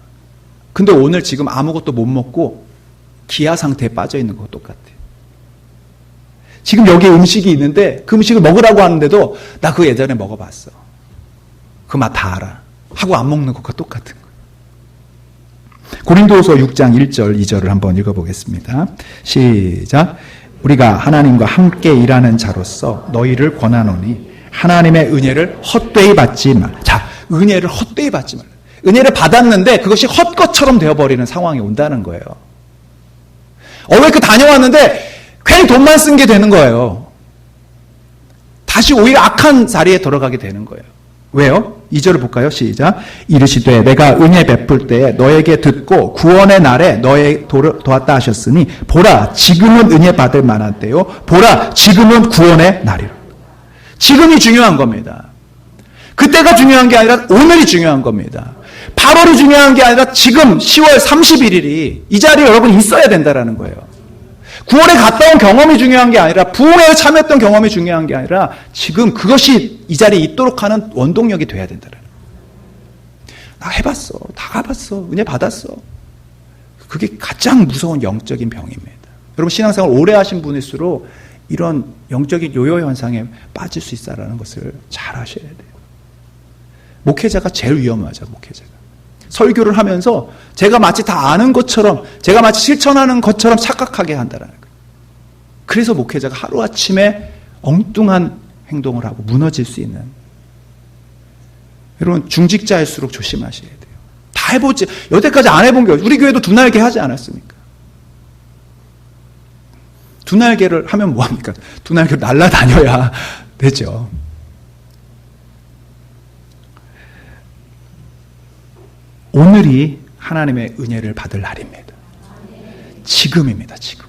근데 오늘 지금 아무것도 못 먹고 기아 상태에 빠져 있는 거 똑같아. 지금 여기 음식이 있는데 그 음식을 먹으라고 하는데도 나 그거 예전에 먹어봤어. 그 맛 다 알아. 하고 안 먹는 것과 똑같은 거예요. 고린도후서 6장 1절 2절을 한번 읽어보겠습니다. 시작. 우리가 하나님과 함께 일하는 자로서 너희를 권하노니 하나님의 은혜를 헛되이 받지 말. 자, 은혜를 헛되이 받지 말라. 은혜를 받았는데 그것이 헛것처럼 되어버리는 상황이 온다는 거예요. 왜 그 다녀왔는데 괜히 돈만 쓴 게 되는 거예요. 다시 오히려 악한 자리에 들어가게 되는 거예요. 왜요? 2절을 볼까요? 시작. 이르시되 내가 은혜 베풀 때에 너에게 듣고 구원의 날에 너의 도왔다 하셨으니 보라 지금은 은혜 받을 만한 때요. 보라 지금은 구원의 날이라. 지금이 중요한 겁니다. 그때가 중요한 게 아니라 오늘이 중요한 겁니다. 8월이 중요한 게 아니라 지금 10월 31일이 이 자리에 여러분 있어야 된다는 거예요. 9월에 갔다 온 경험이 중요한 게 아니라 부흥회에 참여했던 경험이 중요한 게 아니라 지금 그것이 이 자리에 있도록 하는 원동력이 돼야 된다는 거예요. 나 해봤어. 다 가봤어. 은혜 받았어. 그게 가장 무서운 영적인 병입니다. 여러분 신앙생활 오래 하신 분일수록 이런 영적인 요요 현상에 빠질 수 있다는 것을 잘 아셔야 돼요. 목회자가 제일 위험하죠. 목회자가. 설교를 하면서 제가 마치 다 아는 것처럼 제가 마치 실천하는 것처럼 착각하게 한다는 거예요. 그래서 목회자가 하루아침에 엉뚱한 행동을 하고 무너질 수 있는. 여러분 중직자일수록 조심하셔야 돼요. 다 해보지. 여태까지 안 해본 게 우리 교회도 두날개 하지 않았습니까? 두날개를 하면 뭐합니까? 두날개를 날아다녀야 되죠. 오늘이 하나님의 은혜를 받을 날입니다. 지금입니다. 지금.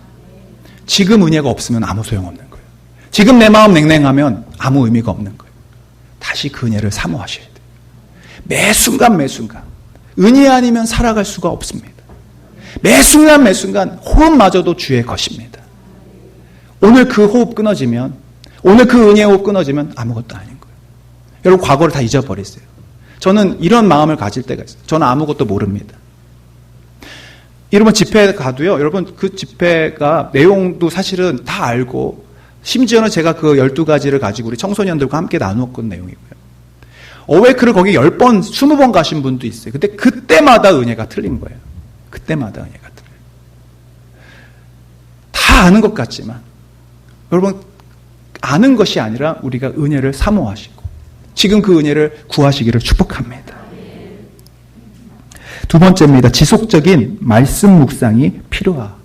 지금 은혜가 없으면 아무 소용없는 거예요. 지금 내 마음 냉랭하면 아무 의미가 없는 거예요. 다시 그 은혜를 사모하셔야 돼요. 매 순간 매 순간. 은혜 아니면 살아갈 수가 없습니다. 매 순간 매 순간 호흡마저도 주의 것입니다. 오늘 그 호흡 끊어지면 오늘 그 은혜의 호흡 끊어지면 아무것도 아닌 거예요. 여러분 과거를 다 잊어버리세요. 저는 이런 마음을 가질 때가 있어요. 저는 아무것도 모릅니다. 여러분 집회 가도요. 여러분 그 집회가 내용도 사실은 다 알고 심지어는 제가 그 12가지를 가지고 우리 청소년들과 함께 나누었던 내용이고요. 어웨이크를 거기 10번, 20번 가신 분도 있어요. 근데 그때마다 은혜가 틀린 거예요. 그때마다 은혜가 틀려요. 다 아는 것 같지만 여러분, 아는 것이 아니라 우리가 은혜를 사모하시고 지금 그 은혜를 구하시기를 축복합니다. 두 번째입니다. 지속적인 말씀 묵상이 필요합니다.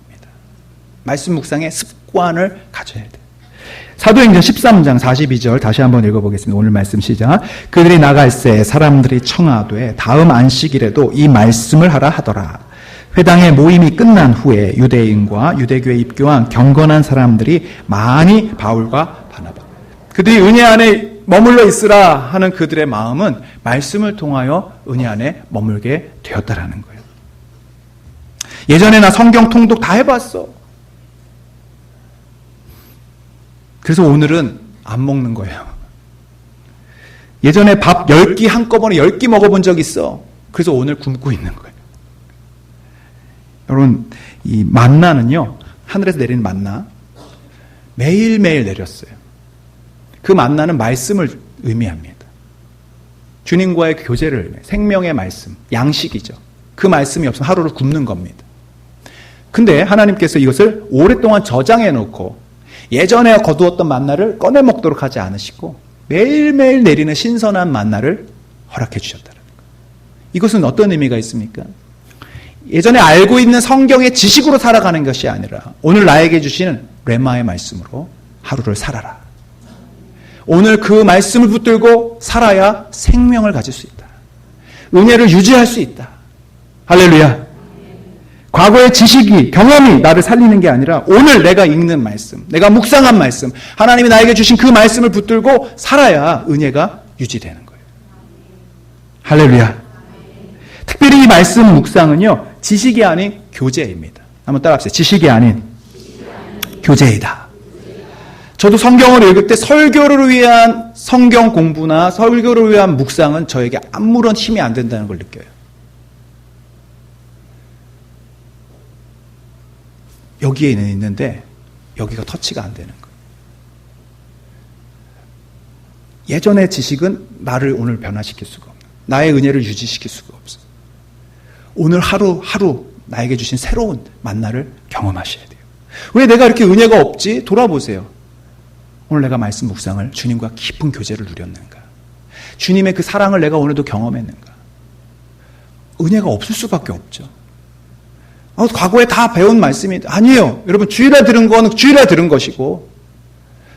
말씀 묵상의 습관을 가져야 돼요. 사도행전 13장 42절 다시 한번 읽어보겠습니다. 오늘 말씀 시작. 그들이 나갈새 사람들이 청하되 다음 안식일에도 이 말씀을 하라 하더라. 회당의 모임이 끝난 후에 유대인과 유대교에 입교한 경건한 사람들이 많이 바울과 바나바. 그들이 은혜 안에 머물러 있으라 하는 그들의 마음은 말씀을 통하여 은혜 안에 머물게 되었다라는 거예요. 예전에 나 성경 통독 다 해봤어. 그래서 오늘은 안 먹는 거예요. 예전에 밥 10끼 한꺼번에 10끼 먹어본 적 있어. 그래서 오늘 굶고 있는 거예요. 여러분, 이 만나는요, 하늘에서 내리는 만나, 매일매일 내렸어요. 그 만나는 말씀을 의미합니다. 주님과의 교제를 의미해요. 생명의 말씀, 양식이죠. 그 말씀이 없으면 하루를 굶는 겁니다. 근데 하나님께서 이것을 오랫동안 저장해 놓고 예전에 거두었던 만나를 꺼내 먹도록 하지 않으시고 매일매일 내리는 신선한 만나를 허락해 주셨다는 거예요. 이것은 어떤 의미가 있습니까? 예전에 알고 있는 성경의 지식으로 살아가는 것이 아니라 오늘 나에게 주시는 레마의 말씀으로 하루를 살아라. 오늘 그 말씀을 붙들고 살아야 생명을 가질 수 있다. 은혜를 유지할 수 있다. 할렐루야. 과거의 지식이, 경험이 나를 살리는 게 아니라 오늘 내가 읽는 말씀, 내가 묵상한 말씀, 하나님이 나에게 주신 그 말씀을 붙들고 살아야 은혜가 유지되는 거예요. 할렐루야. 특별히 이 말씀 묵상은요, 지식이 아닌 교제입니다. 한번 따라합시다. 지식이 아닌 교제이다. 저도 성경을 읽을 때 설교를 위한 성경 공부나 설교를 위한 묵상은 저에게 아무런 힘이 안 된다는 걸 느껴요. 여기에 있는데 여기가 터치가 안 되는 거예요. 예전의 지식은 나를 오늘 변화시킬 수가 없는, 나의 은혜를 유지시킬 수가 없어요. 오늘 하루 나에게 주신 새로운 만나를 경험하셔야 돼요. 왜 내가 이렇게 은혜가 없지? 돌아보세요. 오늘 내가 말씀 묵상을 주님과 깊은 교제를 누렸는가? 주님의 그 사랑을 내가 오늘도 경험했는가? 은혜가 없을 수밖에 없죠. 과거에 다 배운 말씀이 아니에요. 여러분, 주일에 들은 건 주일에 들은 것이고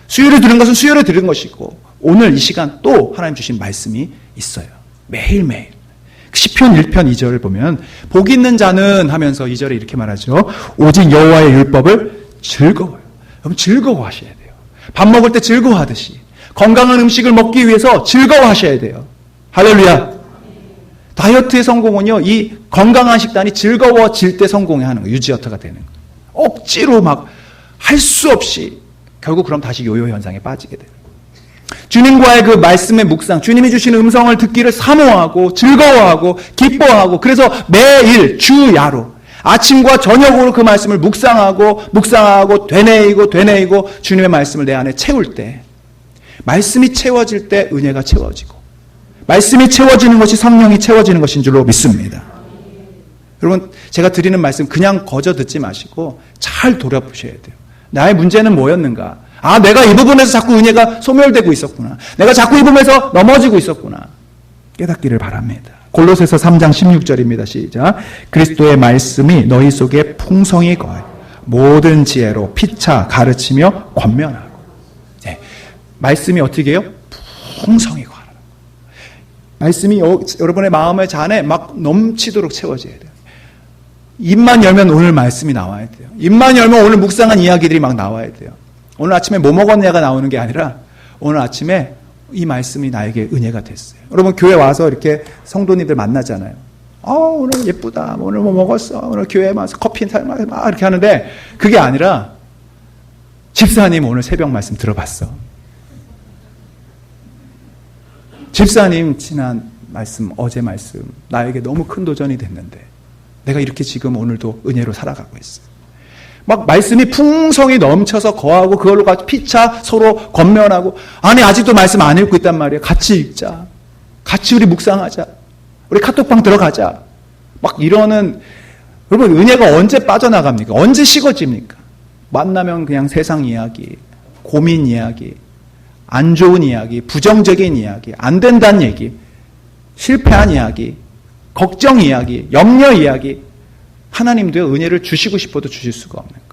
수요일에 들은 것은 수요일에 들은 것이고 오늘 이 시간 또 하나님 주신 말씀이 있어요. 매일매일. 시편 1편 2절을 보면 복 있는 자는 하면서 2절에 이렇게 말하죠. 오직 여호와의 율법을 즐거워요. 여러분, 즐거워하셔야 돼요. 밥 먹을 때 즐거워하듯이 건강한 음식을 먹기 위해서 즐거워하셔야 돼요. 할렐루야. 다이어트의 성공은요, 이 건강한 식단이 즐거워질 때 성공하는 거예요. 유지어터가 되는 거예요. 억지로 막 할 수 없이 결국 그럼 다시 요요 현상에 빠지게 돼요. 주님과의 그 말씀의 묵상, 주님이 주신 음성을 듣기를 사모하고 즐거워하고 기뻐하고 그래서 매일 주야로 아침과 저녁으로 그 말씀을 묵상하고 되뇌이고 주님의 말씀을 내 안에 채울 때 말씀이 채워질 때 은혜가 채워지고 말씀이 채워지는 것이 성령이 채워지는 것인 줄로 믿습니다. 여러분, 제가 드리는 말씀 그냥 거저 듣지 마시고 잘 돌아보셔야 돼요. 나의 문제는 뭐였는가? 내가 이 부분에서 자꾸 은혜가 소멸되고 있었구나. 내가 자꾸 이 부분에서 넘어지고 있었구나. 깨닫기를 바랍니다. 골로새서 3장 16절입니다. 시작. 그리스도의 말씀이 너희 속에 풍성히 거하여 모든 지혜로 피차 가르치며 권면하고. 네. 말씀이 어떻게 해요? 풍성히 거하라. 말씀이 여러분의 마음의 잔에 막 넘치도록 채워져야 돼요. 입만 열면 오늘 말씀이 나와야 돼요. 입만 열면 오늘 묵상한 이야기들이 막 나와야 돼요. 오늘 아침에 뭐 먹었냐가 나오는 게 아니라 오늘 아침에 이 말씀이 나에게 은혜가 됐어요. 여러분, 교회 와서 이렇게 성도님들 만나잖아요. 오늘 예쁘다. 오늘 뭐 먹었어. 오늘 교회 와서 커피 막 이렇게 하는데 그게 아니라 집사님 오늘 새벽 말씀 들어봤어. 집사님 지난 말씀, 어제 말씀 나에게 너무 큰 도전이 됐는데 내가 이렇게 지금 오늘도 은혜로 살아가고 있어요. 막 말씀이 풍성히 넘쳐서 거하고 그걸로 같이 피차 서로 권면하고 아니 아직도 말씀 안 읽고 있단 말이에요. 같이 읽자. 같이 우리 묵상하자. 우리 카톡방 들어가자. 막 이러는 여러분 은혜가 언제 빠져나갑니까? 언제 식어집니까? 만나면 그냥 세상 이야기, 고민 이야기, 안 좋은 이야기, 부정적인 이야기, 안 된다는 얘기, 실패한 이야기, 걱정 이야기, 염려 이야기. 하나님도요 은혜를 주시고 싶어도 주실 수가 없는 거예요.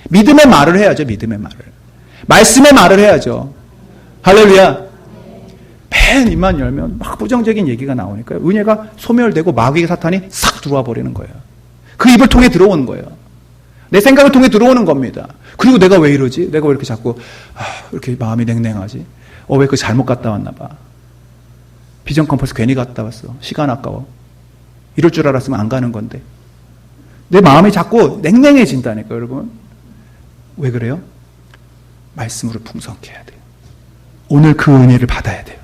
믿음의 말을 해야죠. 믿음의 말을. 말씀의 말을 해야죠. 할렐루야. 맨 입만 열면 막 부정적인 얘기가 나오니까 은혜가 소멸되고 마귀의 사탄이 싹 들어와 버리는 거예요. 그 입을 통해 들어오는 거예요. 내 생각을 통해 들어오는 겁니다. 그리고 내가 왜 이러지? 내가 왜 이렇게 자꾸 이렇게 마음이 냉랭하지? 왜 그 잘못 갔다 왔나 봐. 비전 컴퍼스 괜히 갔다 왔어. 시간 아까워. 이럴 줄 알았으면 안 가는 건데. 내 마음이 자꾸 냉랭해진다니까 여러분. 왜 그래요? 말씀으로 풍성케 해야 돼요. 오늘 그 은혜를 받아야 돼요.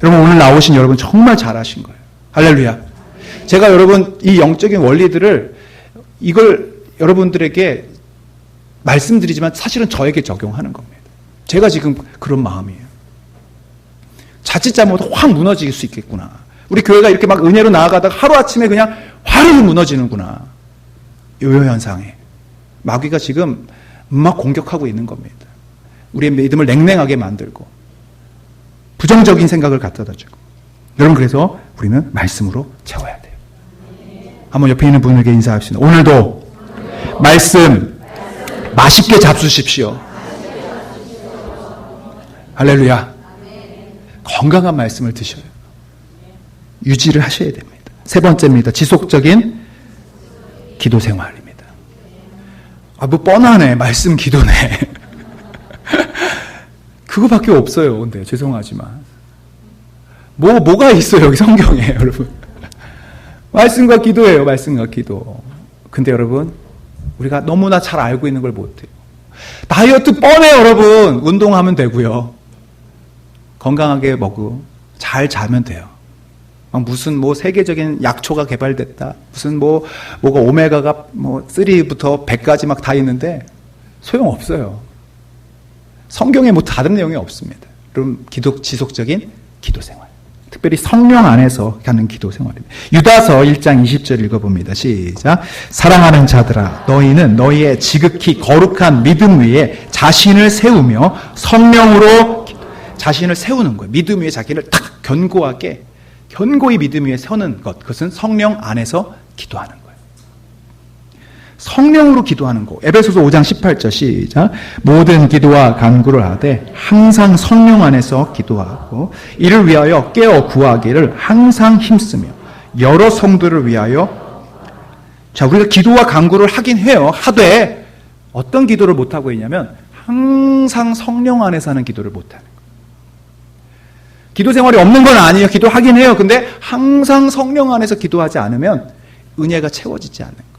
여러분 오늘 나오신 여러분 정말 잘하신 거예요. 할렐루야. 제가 여러분 이 영적인 원리들을 이걸 여러분들에게 말씀드리지만 사실은 저에게 적용하는 겁니다. 제가 지금 그런 마음이에요. 자칫 잘못하면 확 무너질 수 있겠구나. 우리 교회가 이렇게 막 은혜로 나아가다가 하루아침에 그냥 화르르 무너지는구나. 요요현상에 마귀가 지금 막 공격하고 있는 겁니다. 우리의 믿음을 냉랭하게 만들고 부정적인 생각을 갖다 주고. 여러분 그래서 우리는 말씀으로 채워야 돼요. 한번 옆에 있는 분에게 인사합시다. 오늘도 말씀 맛있게 잡수십시오. 할렐루야. 건강한 말씀을 드셔요. 유지를 하셔야 됩니다. 세 번째입니다. 지속적인 기도 생활입니다. 뭐 뻔하네. 말씀 기도네. 그거밖에 없어요. 근데 죄송하지만 뭐가 있어요 여기 성경에 여러분. 말씀과 기도예요. 말씀과 기도. 근데 여러분 우리가 너무나 잘 알고 있는 걸 못해요. 다이어트 뻔해요 여러분. 운동하면 되고요. 건강하게 먹고 잘 자면 돼요. 무슨 세계적인 약초가 개발됐다. 무슨 뭐가 오메가가 3부터 100까지 막 다 있는데 소용없어요. 성경에 다른 내용이 없습니다. 그럼 지속적인 기도 생활. 특별히 성령 안에서 하는 기도 생활입니다. 유다서 1장 20절 읽어봅니다. 시작. 사랑하는 자들아 너희는 너희의 지극히 거룩한 믿음 위에 자신을 세우며 성령으로 자신을 세우는 거예요. 믿음 위에 자기를 딱 견고히 믿음 위에 서는 것. 그것은 성령 안에서 기도하는 거예요. 성령으로 기도하는 거. 에베소서 5장 18절 시작. 모든 기도와 간구를 하되 항상 성령 안에서 기도하고 이를 위하여 깨어 구하기를 항상 힘쓰며 여러 성도를 위하여. 자, 우리가 기도와 간구를 하긴 해요. 하되 어떤 기도를 못하고 있냐면 항상 성령 안에서 하는 기도를 못하는 거예요. 기도 생활이 없는 건 아니에요. 기도하긴 해요. 근데 항상 성령 안에서 기도하지 않으면 은혜가 채워지지 않는 거예요.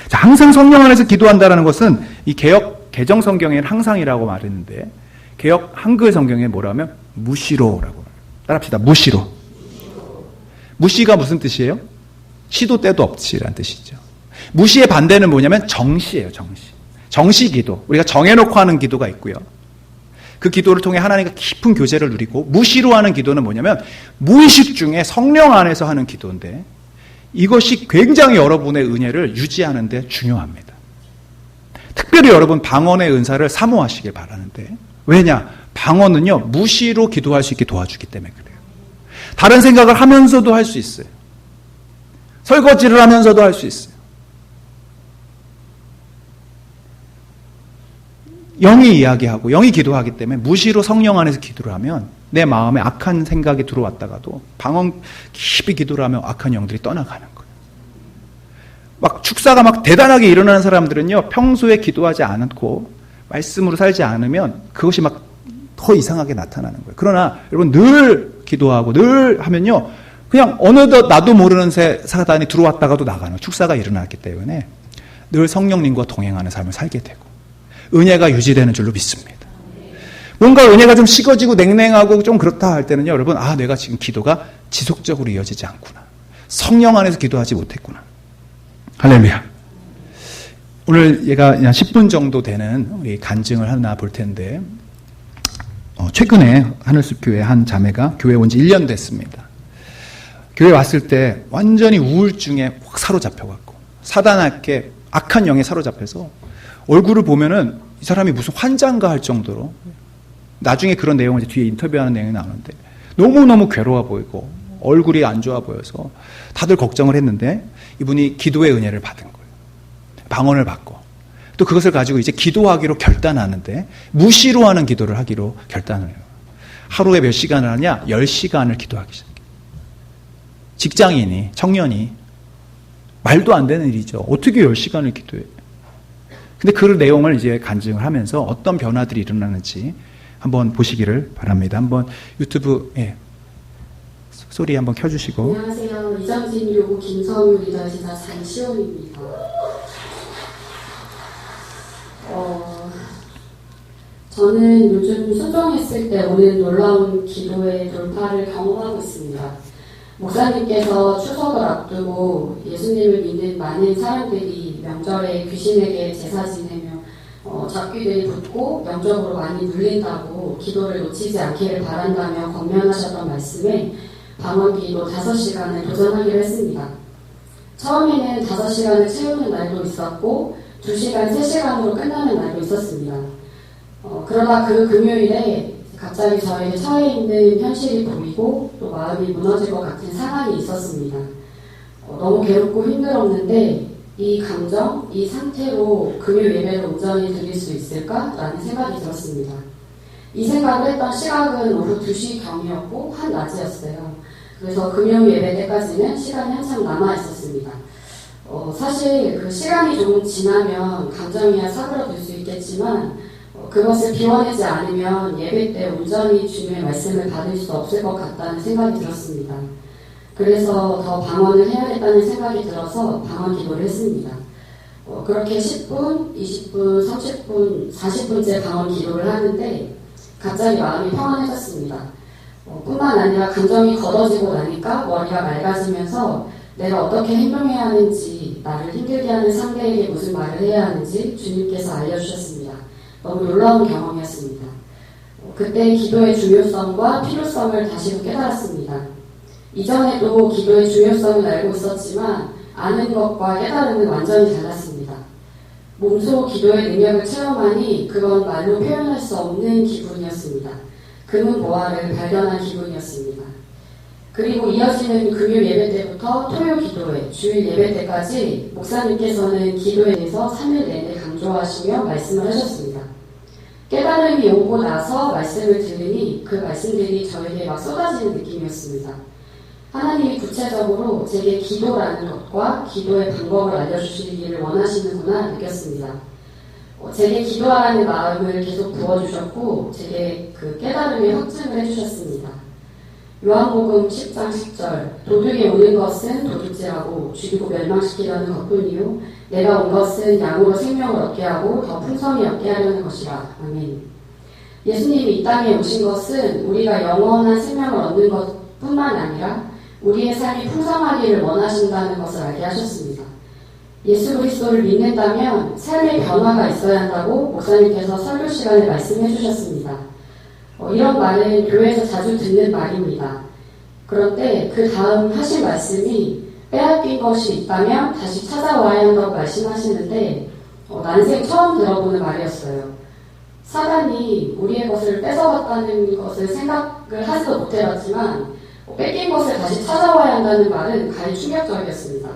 자, 항상 성령 안에서 기도한다는 것은 이 개역 개정 성경에는 항상이라고 말했는데 개역 한글 성경에 뭐라면 무시로라고. 따라합시다. 무시로. 무시가 무슨 뜻이에요? 시도 때도 없이라는 뜻이죠. 무시의 반대는 뭐냐면 정시예요. 정시 기도. 우리가 정해놓고 하는 기도가 있고요. 그 기도를 통해 하나님과 깊은 교제를 누리고 무시로 하는 기도는 뭐냐면 무의식 중에 성령 안에서 하는 기도인데 이것이 굉장히 여러분의 은혜를 유지하는 데 중요합니다. 특별히 여러분 방언의 은사를 사모하시길 바라는데 왜냐? 방언은요 무시로 기도할 수 있게 도와주기 때문에 그래요. 다른 생각을 하면서도 할 수 있어요. 설거지를 하면서도 할 수 있어요. 영이 이야기하고 영이 기도하기 때문에 무시로 성령 안에서 기도를 하면 내 마음에 악한 생각이 들어왔다가도 방언 깊이 기도를 하면 악한 영들이 떠나가는 거예요. 막 축사가 막 대단하게 일어나는 사람들은요 평소에 기도하지 않고 말씀으로 살지 않으면 그것이 막 더 이상하게 나타나는 거예요. 그러나 여러분 늘 기도하고 늘 하면요 그냥 어느덧 나도 모르는 새 사단이 들어왔다가도 나가는 축사가 일어났기 때문에 늘 성령님과 동행하는 삶을 살게 되고 은혜가 유지되는 줄로 믿습니다. 뭔가 은혜가 좀 식어지고 냉랭하고 좀 그렇다 할 때는요 여러분 내가 지금 기도가 지속적으로 이어지지 않구나. 성령 안에서 기도하지 못했구나. 할렐루야. 오늘 얘가 그냥 10분 정도 되는 우리 간증을 하나 볼 텐데, 최근에 하늘숲교회 한 자매가 교회 온 지 1년 됐습니다. 교회 왔을 때 완전히 우울증에 확 사로잡혀갖고, 사단에게 악한 영에 사로잡혀서 얼굴을 보면은 이 사람이 무슨 환자인가 할 정도로, 나중에 그런 내용을 이제 뒤에 인터뷰하는 내용이 나오는데 너무너무 괴로워 보이고 얼굴이 안 좋아 보여서 다들 걱정을 했는데 이분이 기도의 은혜를 받은 거예요. 방언을 받고 또 그것을 가지고 이제 기도하기로 결단하는데 무시로 하는 기도를 하기로 결단을 해요. 하루에 몇 시간을 하냐? 10시간을 기도하기 시작해요. 직장인이, 청년이 말도 안 되는 일이죠. 어떻게 10시간을 기도해요? 근데 그 내용을 이제 간증을 하면서 어떤 변화들이 일어나는지 한번 보시기를 바랍니다. 한번 유튜브 소리 한번 켜주시고. 안녕하세요. 이정진 요구 김성유 리더시사 장시원입니다. 저는 요즘 순종했을 때 오는 놀라운 기도의 돌파를 경험하고 있습니다. 목사님께서 추석을 앞두고 예수님을 믿는 많은 사람들이 명절에 귀신에게 제사 지내며 잡귀들이 붙고 영적으로 많이 눌린다고 기도를 놓치지 않기를 바란다며 권면하셨던 말씀에 방언기도 5시간을 도전하기로 했습니다. 처음에는 5시간을 채우는 날도 있었고 2시간, 3시간으로 끝나는 날도 있었습니다. 그러다 그 금요일에 갑자기 저에게 처해 있는 현실이 보이고 또 마음이 무너질 것 같은 상황이 있었습니다. 너무 괴롭고 힘들었는데 이 감정, 이 상태로 금요 예배를 온전히 드릴 수 있을까라는 생각이 들었습니다. 이 생각을 했던 시각은 오후 2시경이었고 한낮이었어요. 그래서 금요 예배 때까지는 시간이 한참 남아 있었습니다. 사실 그 시간이 조금 지나면 감정이야 사그러들 수 있겠지만 그것을 비워내지 않으면 예배 때 온전히 주님의 말씀을 받을 수 없을 것 같다는 생각이 들었습니다. 그래서 더 방언을 해야겠다는 생각이 들어서 방언 기도를 했습니다. 그렇게 10분, 20분, 30분, 40분째 방언 기도를 하는데 갑자기 마음이 평안해졌습니다. 뿐만 아니라 감정이 걷어지고 나니까 머리가 맑아지면서 내가 어떻게 행동해야 하는지, 나를 힘들게 하는 상대에게 무슨 말을 해야 하는지 주님께서 알려주셨습니다. 너무 놀라운 경험이었습니다. 그때 기도의 중요성과 필요성을 다시 깨달았습니다. 이전에도 기도의 중요성을 알고 있었지만 아는 것과 깨달음은 완전히 달랐습니다. 몸소 기도의 능력을 체험하니 그건 말로 표현할 수 없는 기분이었습니다. 금은보화를 발견한 기분이었습니다. 그리고 이어지는 금요 예배 때부터 토요 기도회, 주일 예배 때까지 목사님께서는 기도에 대해서 3일 내내 강조하시며 말씀을 하셨습니다. 깨달음이 오고 나서 말씀을 들으니 그 말씀들이 저에게 막 쏟아지는 느낌이었습니다. 하나님이 구체적으로 제게 기도라는 것과 기도의 방법을 알려주시기를 원하시는구나 느꼈습니다. 제게 기도하라는 마음을 계속 부어주셨고 제게 그 깨달음의 확증을 해주셨습니다. 요한복음 10장 10절 도둑이 오는 것은 도둑질하고 죽이고 멸망시키려는 것뿐이요 내가 온 것은 양으로 생명을 얻게 하고 더 풍성히 얻게 하려는 것이라. 아멘. 예수님이 이 땅에 오신 것은 우리가 영원한 생명을 얻는 것뿐만 아니라 우리의 삶이 풍성하기를 원하신다는 것을 알게 하셨습니다. 예수 그리스도를 믿는다면 삶의 변화가 있어야 한다고 목사님께서 설교 시간에 말씀해 주셨습니다. 이런 말은 교회에서 자주 듣는 말입니다. 그런데 그 다음 하신 말씀이 빼앗긴 것이 있다면 다시 찾아와야 한다고 말씀하시는데 난생 처음 들어보는 말이었어요. 사단이 우리의 것을 뺏어갔다는 것을 생각을 하지도 못해봤지만 뺏긴 것을 다시 찾아와야 한다는 말은 가히 충격적이었습니다.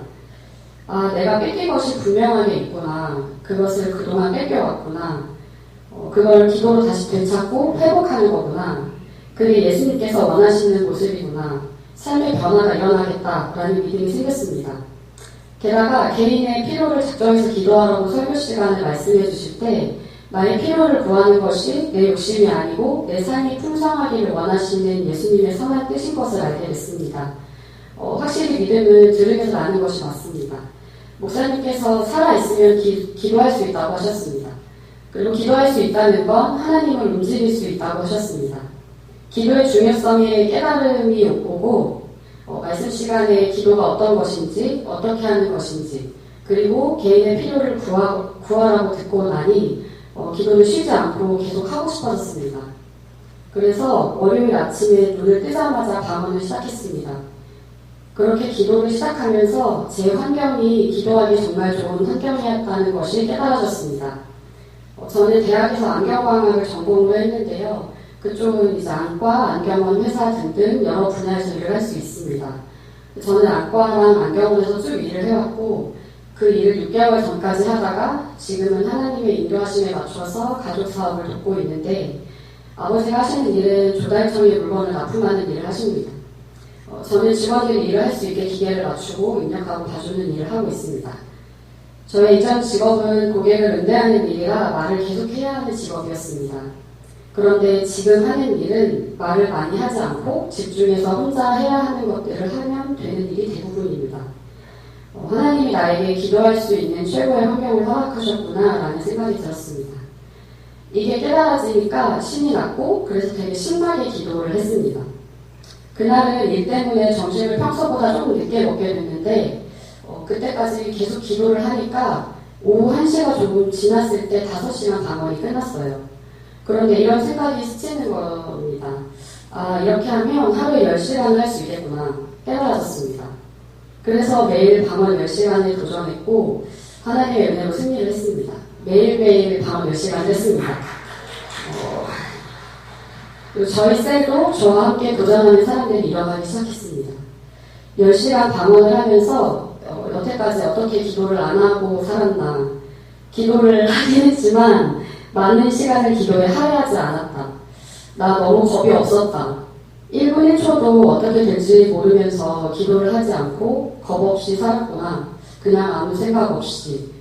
아, 내가 뺏긴 것이 분명하게 있구나. 그것을 그동안 뺏겨왔구나. 그걸 기도로 다시 되찾고 회복하는 거구나. 그게 예수님께서 원하시는 모습이구나. 삶의 변화가 일어나겠다라는 믿음이 생겼습니다. 게다가 개인의 필요를 작정해서 기도하라고 설교 시간을 말씀해 주실 때 나의 필요를 구하는 것이 내 욕심이 아니고 내 삶이 풍성하기를 원하시는 예수님의 선한 뜻인 것을 알게 됐습니다. 확실히 믿음은 들으면서 아는 것이 맞습니다. 목사님께서 살아있으면 기도할 수 있다고 하셨습니다. 그리고 기도할 수 있다는 건 하나님을 움직일 수 있다고 하셨습니다. 기도의 중요성에 깨달음이 오고 말씀 시간에 기도가 어떤 것인지 어떻게 하는 것인지 그리고 개인의 필요를 구하라고 듣고 나니 기도를 쉬지 않고 계속 하고 싶어졌습니다. 그래서 월요일 아침에 눈을 뜨자마자 방언을 시작했습니다. 그렇게 기도를 시작하면서 제 환경이 기도하기 정말 좋은 환경이었다는 것이 깨달아졌습니다. 저는 대학에서 안경광학을 전공으로 했는데요. 그쪽은 이제 안과, 안경원 회사 등등 여러 분야에서 일을 할 수 있습니다. 저는 안과랑 안경원에서 쭉 일을 해왔고 그 일을 6개월 전까지 하다가 지금은 하나님의 인도하심에 맞춰서 가족 사업을 돕고 있는데 아버지가 하시는 일은 조달청의 물건을 납품하는 일을 하십니다. 저는 직원들이 일을 할 수 있게 기계를 맞추고 입력하고 봐주는 일을 하고 있습니다. 저의 이전 직업은 고객을 응대하는 일이라 말을 계속 해야 하는 직업이었습니다. 그런데 지금 하는 일은 말을 많이 하지 않고 집중해서 혼자 해야 하는 것들을 하면 되는 일이 대부분입니다. 하나님이 나에게 기도할 수 있는 최고의 환경을 허락하셨구나 라는 생각이 들었습니다. 이게 깨달아지니까 신이 났고 그래서 되게 신나게 기도를 했습니다. 그날은 일 때문에 점심을 평소보다 조금 늦게 먹게 됐는데 그때까지 계속 기도를 하니까 오후 1시가 조금 지났을 때 5시간 방언이 끝났어요. 그런데 이런 생각이 스치는 겁니다. 아, 이렇게 하면 하루에 10시간을 할 수 있겠구나 깨달아졌습니다. 그래서 매일 방언 10시간을 도전했고 하나님의 은혜로 승리를 했습니다. 매일매일 방언 10시간을 했습니다. 그리고 저희 셀도 저와 함께 도전하는 사람들이 일어나기 시작했습니다. 10시간 방언을 하면서 여태까지 어떻게 기도를 안 하고 살았나. 기도를 하긴 했지만 많은 시간을 기도에 할애하지 않았다. 나 너무 겁이 없었다. 1분 1초도 어떻게 될지 모르면서 기도를 하지 않고 겁 없이 살았구나. 그냥 아무 생각 없이.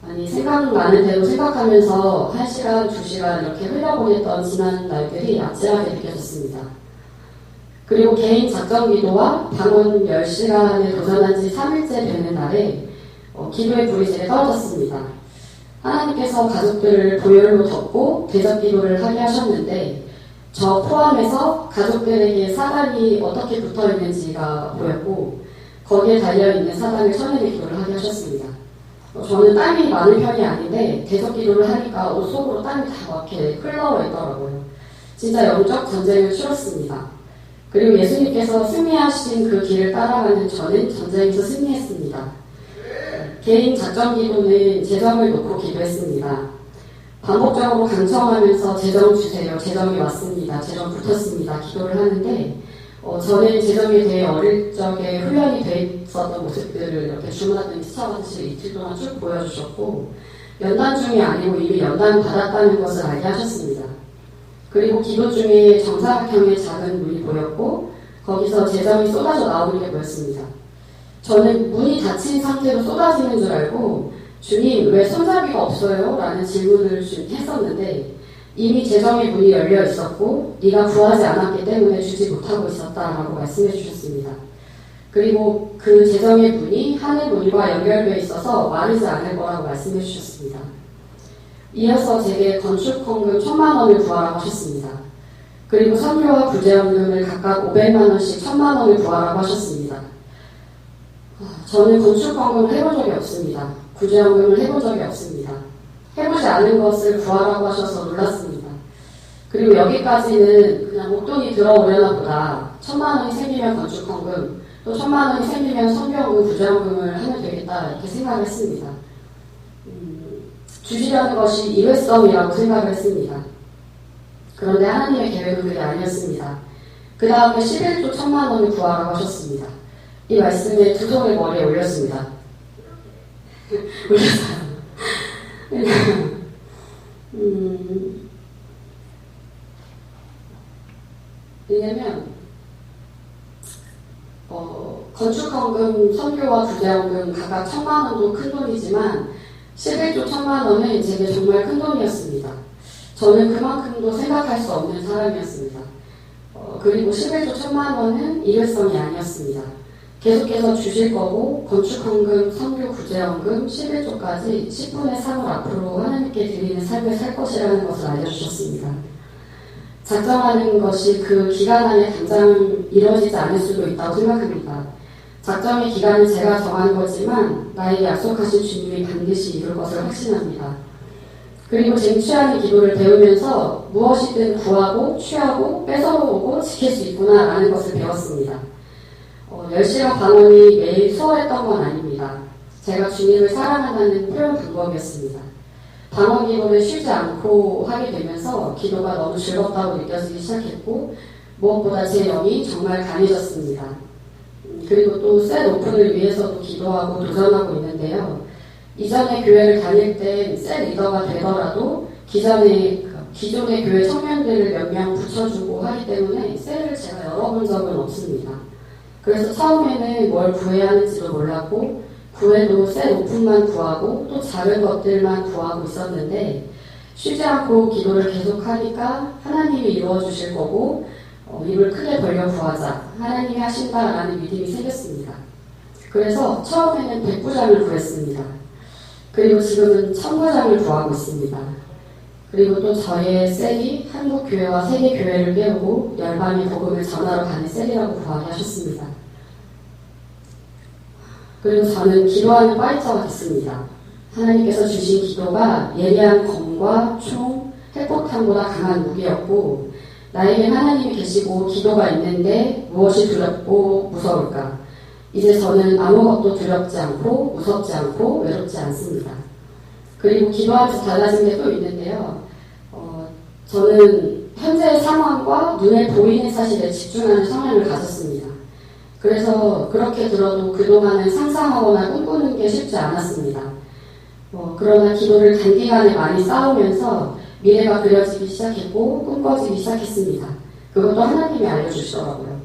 아니 생각나는 대로 생각하면서 1시간, 2시간 이렇게 흘려보냈던 지난 날들이 아찔하게 느껴졌습니다. 그리고 개인 작정기도와 방언 10시간에 도전한 지 3일째 되는 날에 기도의 불이 제게 떨어졌습니다. 하나님께서 가족들을 보혈로 덮고 대적기도를 하게 하셨는데 저 포함해서 가족들에게 사단이 어떻게 붙어있는지가 보였고 거기에 달려있는 사단을 쳐내는 기도를 하게 하셨습니다. 저는 땀이 많은 편이 아닌데 대적기도를 하니까 옷 속으로 땀이 다 이렇게 흘러있더라고요. 진짜 영적 전쟁을 치렀습니다. 그리고 예수님께서 승리하신 그 길을 따라가는 저는 전쟁에서 승리했습니다. 개인 작정기도는 재정을 놓고 기도했습니다. 반복적으로 강청하면서 재정 주세요. 재정이 왔습니다. 재정 붙었습니다. 기도를 하는데 저는 재정에 대해 어릴 적에 훈련이 돼 있었던 모습들을 이렇게 주문하던 스쳐가듯이 이틀 동안 쭉 보여주셨고 연단 중이 아니고 이미 연단 받았다는 것을 알게 하셨습니다. 그리고 기도 중에 정사각형의 작은 문이 보였고 거기서 재정이 쏟아져 나오는 게 보였습니다. 저는 문이 닫힌 상태로 쏟아지는 줄 알고 주님 왜 손잡이가 없어요? 라는 질문을 했었는데 이미 재정의 문이 열려 있었고 네가 구하지 않았기 때문에 주지 못하고 있었다라고 말씀해 주셨습니다. 그리고 그 재정의 문이 하늘 문과 연결되어 있어서 마르지 않을 거라고 말씀해 주셨습니다. 이어서 제게 건축헌금 1,000만 원을 구하라고 하셨습니다. 그리고 선교와 구제헌금을 각각 500만 원씩 1,000만 원을 구하라고 하셨습니다. 저는 건축헌금을 해본 적이 없습니다. 구제헌금을 해본 적이 없습니다. 해보지 않은 것을 구하라고 하셔서 놀랐습니다. 그리고 여기까지는 그냥 목돈이 들어오려나 보다. 1,000만 원이 생기면 건축헌금, 또 1,000만 원이 생기면 선교헌금, 구제헌금을 하면 되겠다 이렇게 생각을 했습니다. 주시려는 것이 일회성이라고 생각을 했습니다. 그런데 하나님의 계획은 그게 아니었습니다. 그 다음에 11조 1,000만 원을 구하라고 하셨습니다. 이 말씀에 두 손을 머리에 올렸습니다. 올렸어요. 왜냐면 건축헌금, 선교와 구제헌금 각각 1,000만 원도 큰 돈이지만 11조 1,000만 원은 제게 정말 큰 돈이었습니다. 저는 그만큼도 생각할 수 없는 사람이었습니다. 그리고 11조 1,000만 원은 일회성이 아니었습니다. 계속해서 주실 거고 건축헌금, 선교, 구제헌금, 11조까지 10분의 3을 앞으로 하나님께 드리는 삶을 살 것이라는 것을 알려주셨습니다. 작정하는 것이 그 기간 안에 당장 이루어지지 않을 수도 있다고 생각합니다. 작정의 기간은 제가 정한 거지만 나에게 약속하신 주님이 반드시 이룰 것을 확신합니다. 그리고 쟁취하는 기도를 배우면서 무엇이든 구하고 취하고 뺏어오고 지킬 수 있구나라는 것을 배웠습니다. 열심한 방언이 매일 수월했던 건 아닙니다. 제가 주님을 사랑한다는 표현 방법이었습니다. 방언 기도를 쉬지 않고 하게 되면서 기도가 너무 즐겁다고 느껴지기 시작했고 무엇보다 제 영이 정말 강해졌습니다. 그리고 또 셋 오픈을 위해서도 기도하고 도전하고 있는데요. 이전에 교회를 다닐 때 셋 리더가 되더라도 기존의 교회 청년들을 몇 명 붙여주고 하기 때문에 셋을 제가 열어본 적은 없습니다. 그래서 처음에는 뭘 구해야 하는지도 몰랐고 구해도 셋 오픈만 구하고 또 작은 것들만 구하고 있었는데 쉬지 않고 기도를 계속하니까 하나님이 이루어주실 거고 입을 크게 벌려 구하자 하나님이 하신다라는 믿음이 생겼습니다. 그래서 처음에는 100부장을 구했습니다. 그리고 지금은 1000부장을 구하고 있습니다. 그리고 또 저의 셀이 한국교회와 세계교회를 깨우고 열방의 복음을 전하러 가는 셀이라고 구하게 하셨습니다. 그리고 저는 기도하는 파이터가 됐습니다. 하나님께서 주신 기도가 예리한 검과 총, 핵폭탄보다 강한 무기였고 나에겐 하나님이 계시고 기도가 있는데 무엇이 두렵고 무서울까? 이제 저는 아무것도 두렵지 않고 무섭지 않고 외롭지 않습니다. 그리고 기도하면서 달라진 게 또 있는데요. 저는 현재의 상황과 눈에 보이는 사실에 집중하는 성향을 가졌습니다. 그래서 그렇게 들어도 그동안은 상상하거나 꿈꾸는 게 쉽지 않았습니다. 그러나 기도를 단기간에 많이 쌓으면서 미래가 그려지기 시작했고 꿈꿔지기 시작했습니다. 그것도 하나님이 알려주시더라고요.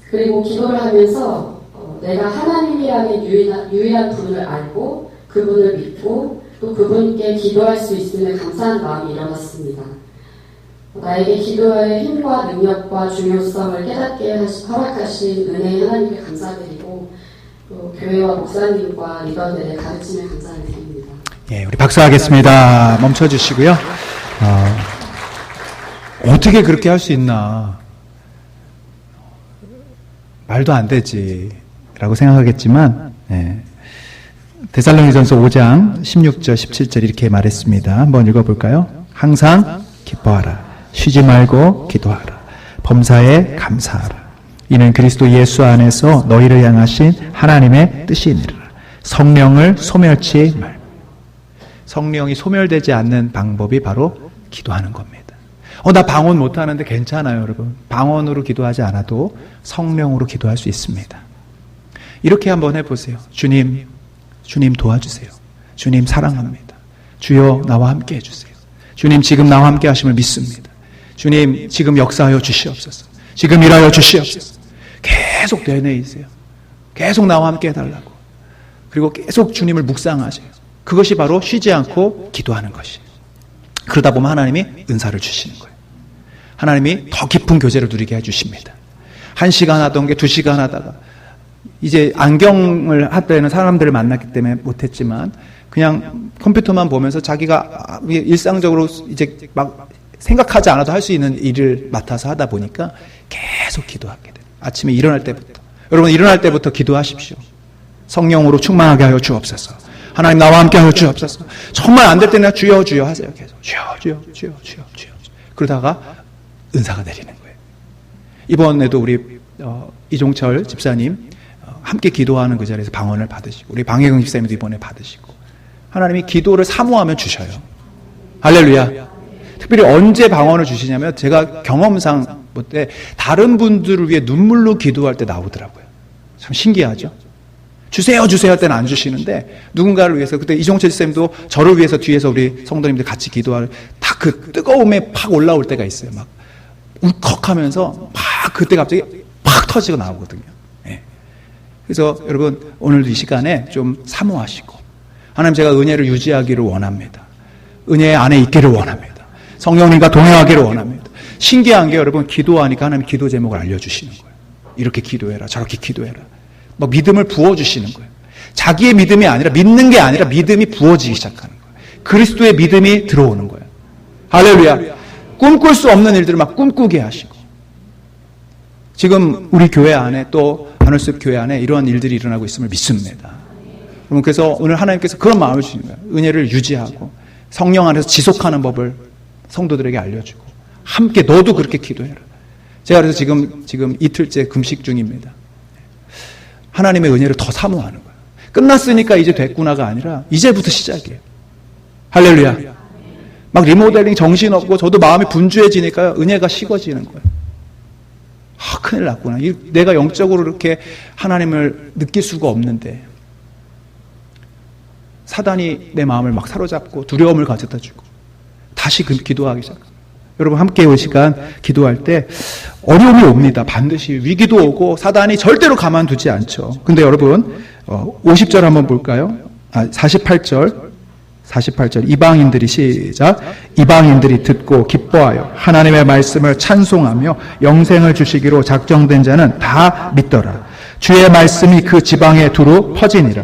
그리고 기도를 하면서 내가 하나님이라는 유일한 분을 알고 그분을 믿고 또 그분께 기도할 수 있음에 감사한 마음이 일어났습니다. 나에게 기도의 힘과 능력과 중요성을 깨닫게 허락하신 은혜의 하나님께 감사드리고 또 교회와 목사님과 리더들의 가르침에 감사를 드립니다. 예, 우리 박수하겠습니다. 멈춰주시고요. 어떻게 그렇게 할 수 있나? 말도 안 되지 라고 생각하겠지만 데살로니전서 5장 16절 17절 이렇게 말했습니다. 한번 읽어볼까요? 항상 기뻐하라. 쉬지 말고 기도하라. 범사에 감사하라. 이는 그리스도 예수 안에서 너희를 향하신 하나님의 뜻이니라. 성령을 소멸치 말고. 성령이 소멸되지 않는 방법이 바로 기도하는 겁니다. 나 방언 못하는데 괜찮아요, 여러분. 방언으로 기도하지 않아도 성령으로 기도할 수 있습니다. 이렇게 한번 해보세요. 주님 도와주세요. 주님 사랑합니다. 주여 나와 함께 해주세요. 주님 지금 나와 함께 하심을 믿습니다. 주님 지금 역사하여 주시옵소서. 지금 일하여 주시옵소서. 계속 되뇌이세요. 계속 나와 함께 해달라고. 그리고 계속 주님을 묵상하세요. 그것이 바로 쉬지 않고 기도하는 것이에요. 그러다 보면 하나님이 은사를 주시는 거예요. 하나님이 더 깊은 교제를 누리게 해주십니다. 1시간 하던 게 2시간 하다가 이제 안경을 할 때는 사람들을 만났기 때문에 못했지만 그냥 컴퓨터만 보면서 자기가 일상적으로 이제 막 생각하지 않아도 할 수 있는 일을 맡아서 하다 보니까 계속 기도하게 돼요. 아침에 일어날 때부터. 여러분 일어날 때부터 기도하십시오. 성령으로 충만하게 하여 주옵소서. 하나님 나와 함께 하여 주옵소서. 정말 안 될 때는 주여 주여 하세요. 계속 주여. 그러다가 은사가 내리는 거예요. 이번에도 우리 이종철 집사님 함께 기도하는 그 자리에서 방언을 받으시고 우리 방혜경 집사님도 이번에 받으시고 하나님이 기도를 사모하면 주셔요. 할렐루야. 특별히 언제 방언을 주시냐면 제가 경험상 볼 때 다른 분들을 위해 눈물로 기도할 때 나오더라고요. 참 신기하죠. 주세요 할 때는 안 주시는데 누군가를 위해서 그때 이종철 집사님도 저를 위해서 뒤에서 우리 성도님들 같이 기도할 다 그 뜨거움에 팍 올라올 때가 있어요. 막 울컥하면서 막 그때 갑자기 팍 터지고 나오거든요. 네. 그래서 여러분 오늘도 이 시간에 좀 사모하시고 하나님 제가 은혜를 유지하기를 원합니다. 은혜 안에 있기를 원합니다. 성령님과 동행하기를 원합니다. 신기한 게 여러분 기도하니까 하나님 기도 제목을 알려주시는 거예요. 이렇게 기도해라 저렇게 기도해라. 막 믿음을 부어주시는 거예요. 자기의 믿음이 아니라 믿는 게 아니라 믿음이 부어지기 시작하는 거예요. 그리스도의 믿음이 들어오는 거예요. 할렐루야. 꿈꿀 수 없는 일들을 막 꿈꾸게 하시고 지금 우리 교회 안에 또 하늘숲 교회 안에 이러한 일들이 일어나고 있음을 믿습니다. 여러분, 그래서 오늘 하나님께서 그런 마음을 주시는 거예요. 은혜를 유지하고 성령 안에서 지속하는 법을 성도들에게 알려주고 함께 너도 그렇게 기도해라. 제가 그래서 지금 이틀째 금식 중입니다. 하나님의 은혜를 더 사모하는 거예요. 끝났으니까 이제 됐구나가 아니라 이제부터 시작이에요. 할렐루야. 막 리모델링 정신없고 저도 마음이 분주해지니까 은혜가 식어지는 거예요. 큰일 났구나. 내가 영적으로 이렇게 하나님을 느낄 수가 없는데 사단이 내 마음을 막 사로잡고 두려움을 가져다 주고 다시 기도하기 시작합니다. 여러분 함께 이 시간 기도할 때 어려움이 옵니다. 반드시 위기도 오고 사단이 절대로 가만두지 않죠. 근데 여러분 50절 한번 볼까요? 48절 이방인들이 시작. 이방인들이 듣고 기뻐하여 하나님의 말씀을 찬송하며 영생을 주시기로 작정된 자는 다 믿더라. 주의 말씀이 그 지방에 두루 퍼지니라.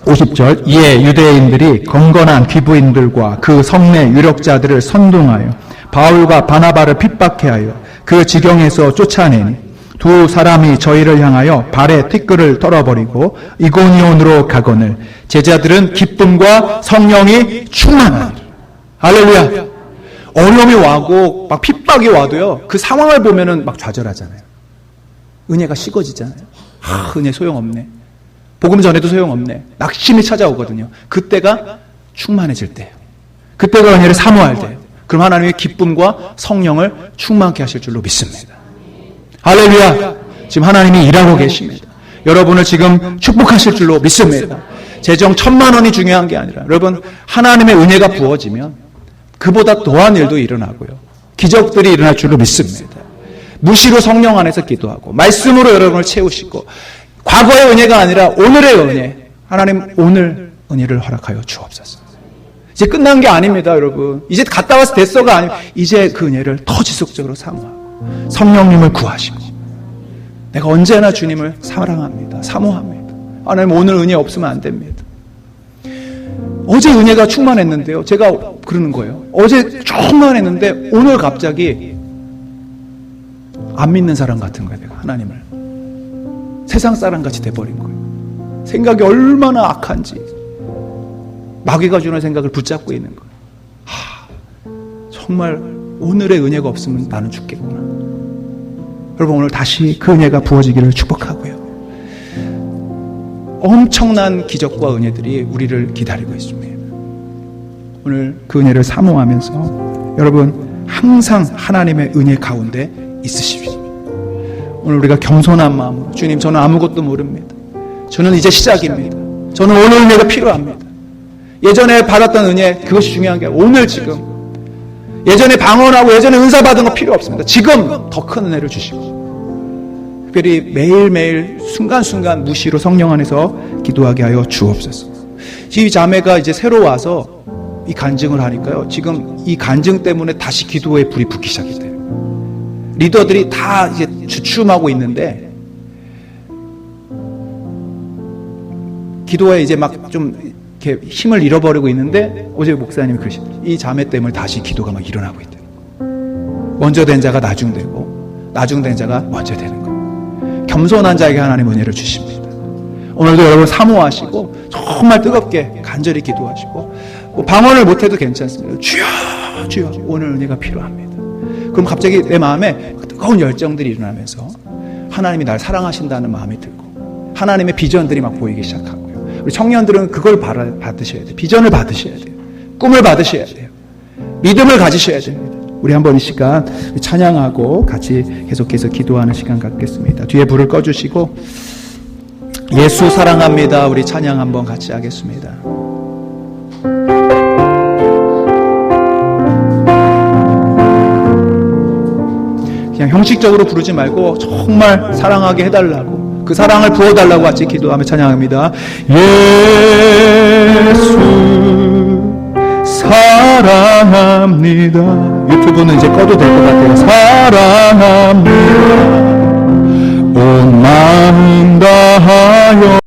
50절 이에 유대인들이 건건한 귀부인들과 그 성내 유력자들을 선동하여 바울과 바나바를 핍박해하여 그 지경에서 쫓아내니 두 사람이 저희를 향하여 발에 티끌을 떨어버리고 이고니온으로 가거늘 제자들은 기쁨과 성령이 충만하니라. 할렐루야. 어려움이 와고 막 핍박이 와도요 그 상황을 보면은 막 좌절하잖아요. 은혜가 식어지잖아요. 은혜 소용없네. 복음 전에도 소용없네. 낙심이 찾아오거든요. 그때가 충만해질 때예요. 그때가 은혜를 사모할 때예요. 그럼 하나님의 기쁨과 성령을 충만케 하실 줄로 믿습니다. 할렐루야. 지금 하나님이 일하고 계십니다. 여러분을 지금 축복하실 줄로 믿습니다. 재정 1,000만 원이 중요한 게 아니라 여러분 하나님의 은혜가 부어지면 그보다 더한 일도 일어나고요. 기적들이 일어날 줄로 믿습니다. 무시로 성령 안에서 기도하고 말씀으로 여러분을 채우시고 과거의 은혜가 아니라 오늘의 은혜, 하나님 오늘 은혜를 허락하여 주옵소서. 이제 끝난 게 아닙니다, 여러분. 이제 갔다 와서 됐어가 아니고 이제 그 은혜를 더 지속적으로 사모하고 성령님을 구하시고 내가 언제나 주님을 사랑합니다. 사모합니다. 하나님 오늘 은혜 없으면 안 됩니다. 어제 은혜가 충만했는데요. 제가 그러는 거예요. 어제 충만했는데 오늘 갑자기 안 믿는 사람 같은 거예요. 내가 하나님을. 세상 사람같이 돼버린 거예요. 생각이 얼마나 악한지 마귀가 주는 생각을 붙잡고 있는 거예요. 정말 오늘의 은혜가 없으면 나는 죽겠구나. 여러분 오늘 다시 그 은혜가 부어지기를 축복하고요. 엄청난 기적과 은혜들이 우리를 기다리고 있습니다. 오늘 그 은혜를 사모하면서 여러분 항상 하나님의 은혜 가운데 있으십시오. 오늘 우리가 겸손한 마음으로 주님 저는 아무것도 모릅니다. 저는 이제 시작입니다. 저는 오늘 은혜가 필요합니다. 예전에 받았던 은혜 그것이 중요한 게 아니라 오늘 지금 예전에 방언하고 예전에 은사 받은 거 필요 없습니다. 지금 더 큰 은혜를 주시고 특별히 매일매일 순간순간 무시로 성령 안에서 기도하게 하여 주옵소서. 이 자매가 이제 새로 와서 이 간증을 하니까요. 지금 이 간증 때문에 다시 기도에 불이 붙기 시작했대요. 리더들이 다 이제 주춤하고 있는데 기도에 이제 막 좀 이렇게 힘을 잃어버리고 있는데 어제 목사님이 그러시더라고요. 이 자매 때문에 다시 기도가 막 일어나고 있대요. 먼저 된 자가 나중되고 나중된 자가 먼저 되는 거예요. 겸손한 자에게 하나님 은혜를 주십니다. 오늘도 여러분 사모하시고 정말 뜨겁게 간절히 기도하시고 뭐 방언을 못해도 괜찮습니다. 주여 주여 오늘 은혜가 필요합니다. 그럼 갑자기 내 마음에 뜨거운 열정들이 일어나면서 하나님이 날 사랑하신다는 마음이 들고 하나님의 비전들이 막 보이기 시작하고요. 우리 청년들은 그걸 받으셔야 돼요. 비전을 받으셔야 돼요. 꿈을 받으셔야 돼요. 믿음을 가지셔야 됩니다. 우리 한번 이 시간 찬양하고 같이 계속해서 기도하는 시간 갖겠습니다. 뒤에 불을 꺼주시고 예수 사랑합니다. 우리 찬양 한번 같이 하겠습니다. 그냥 형식적으로 부르지 말고 정말 사랑하게 해달라고 그 사랑을 부어달라고 같이 기도하며 찬양합니다. 예수 사랑합니다. 유튜브는 이제 꺼도 될 것 같아요. 사랑합니다. 온 마음 다하여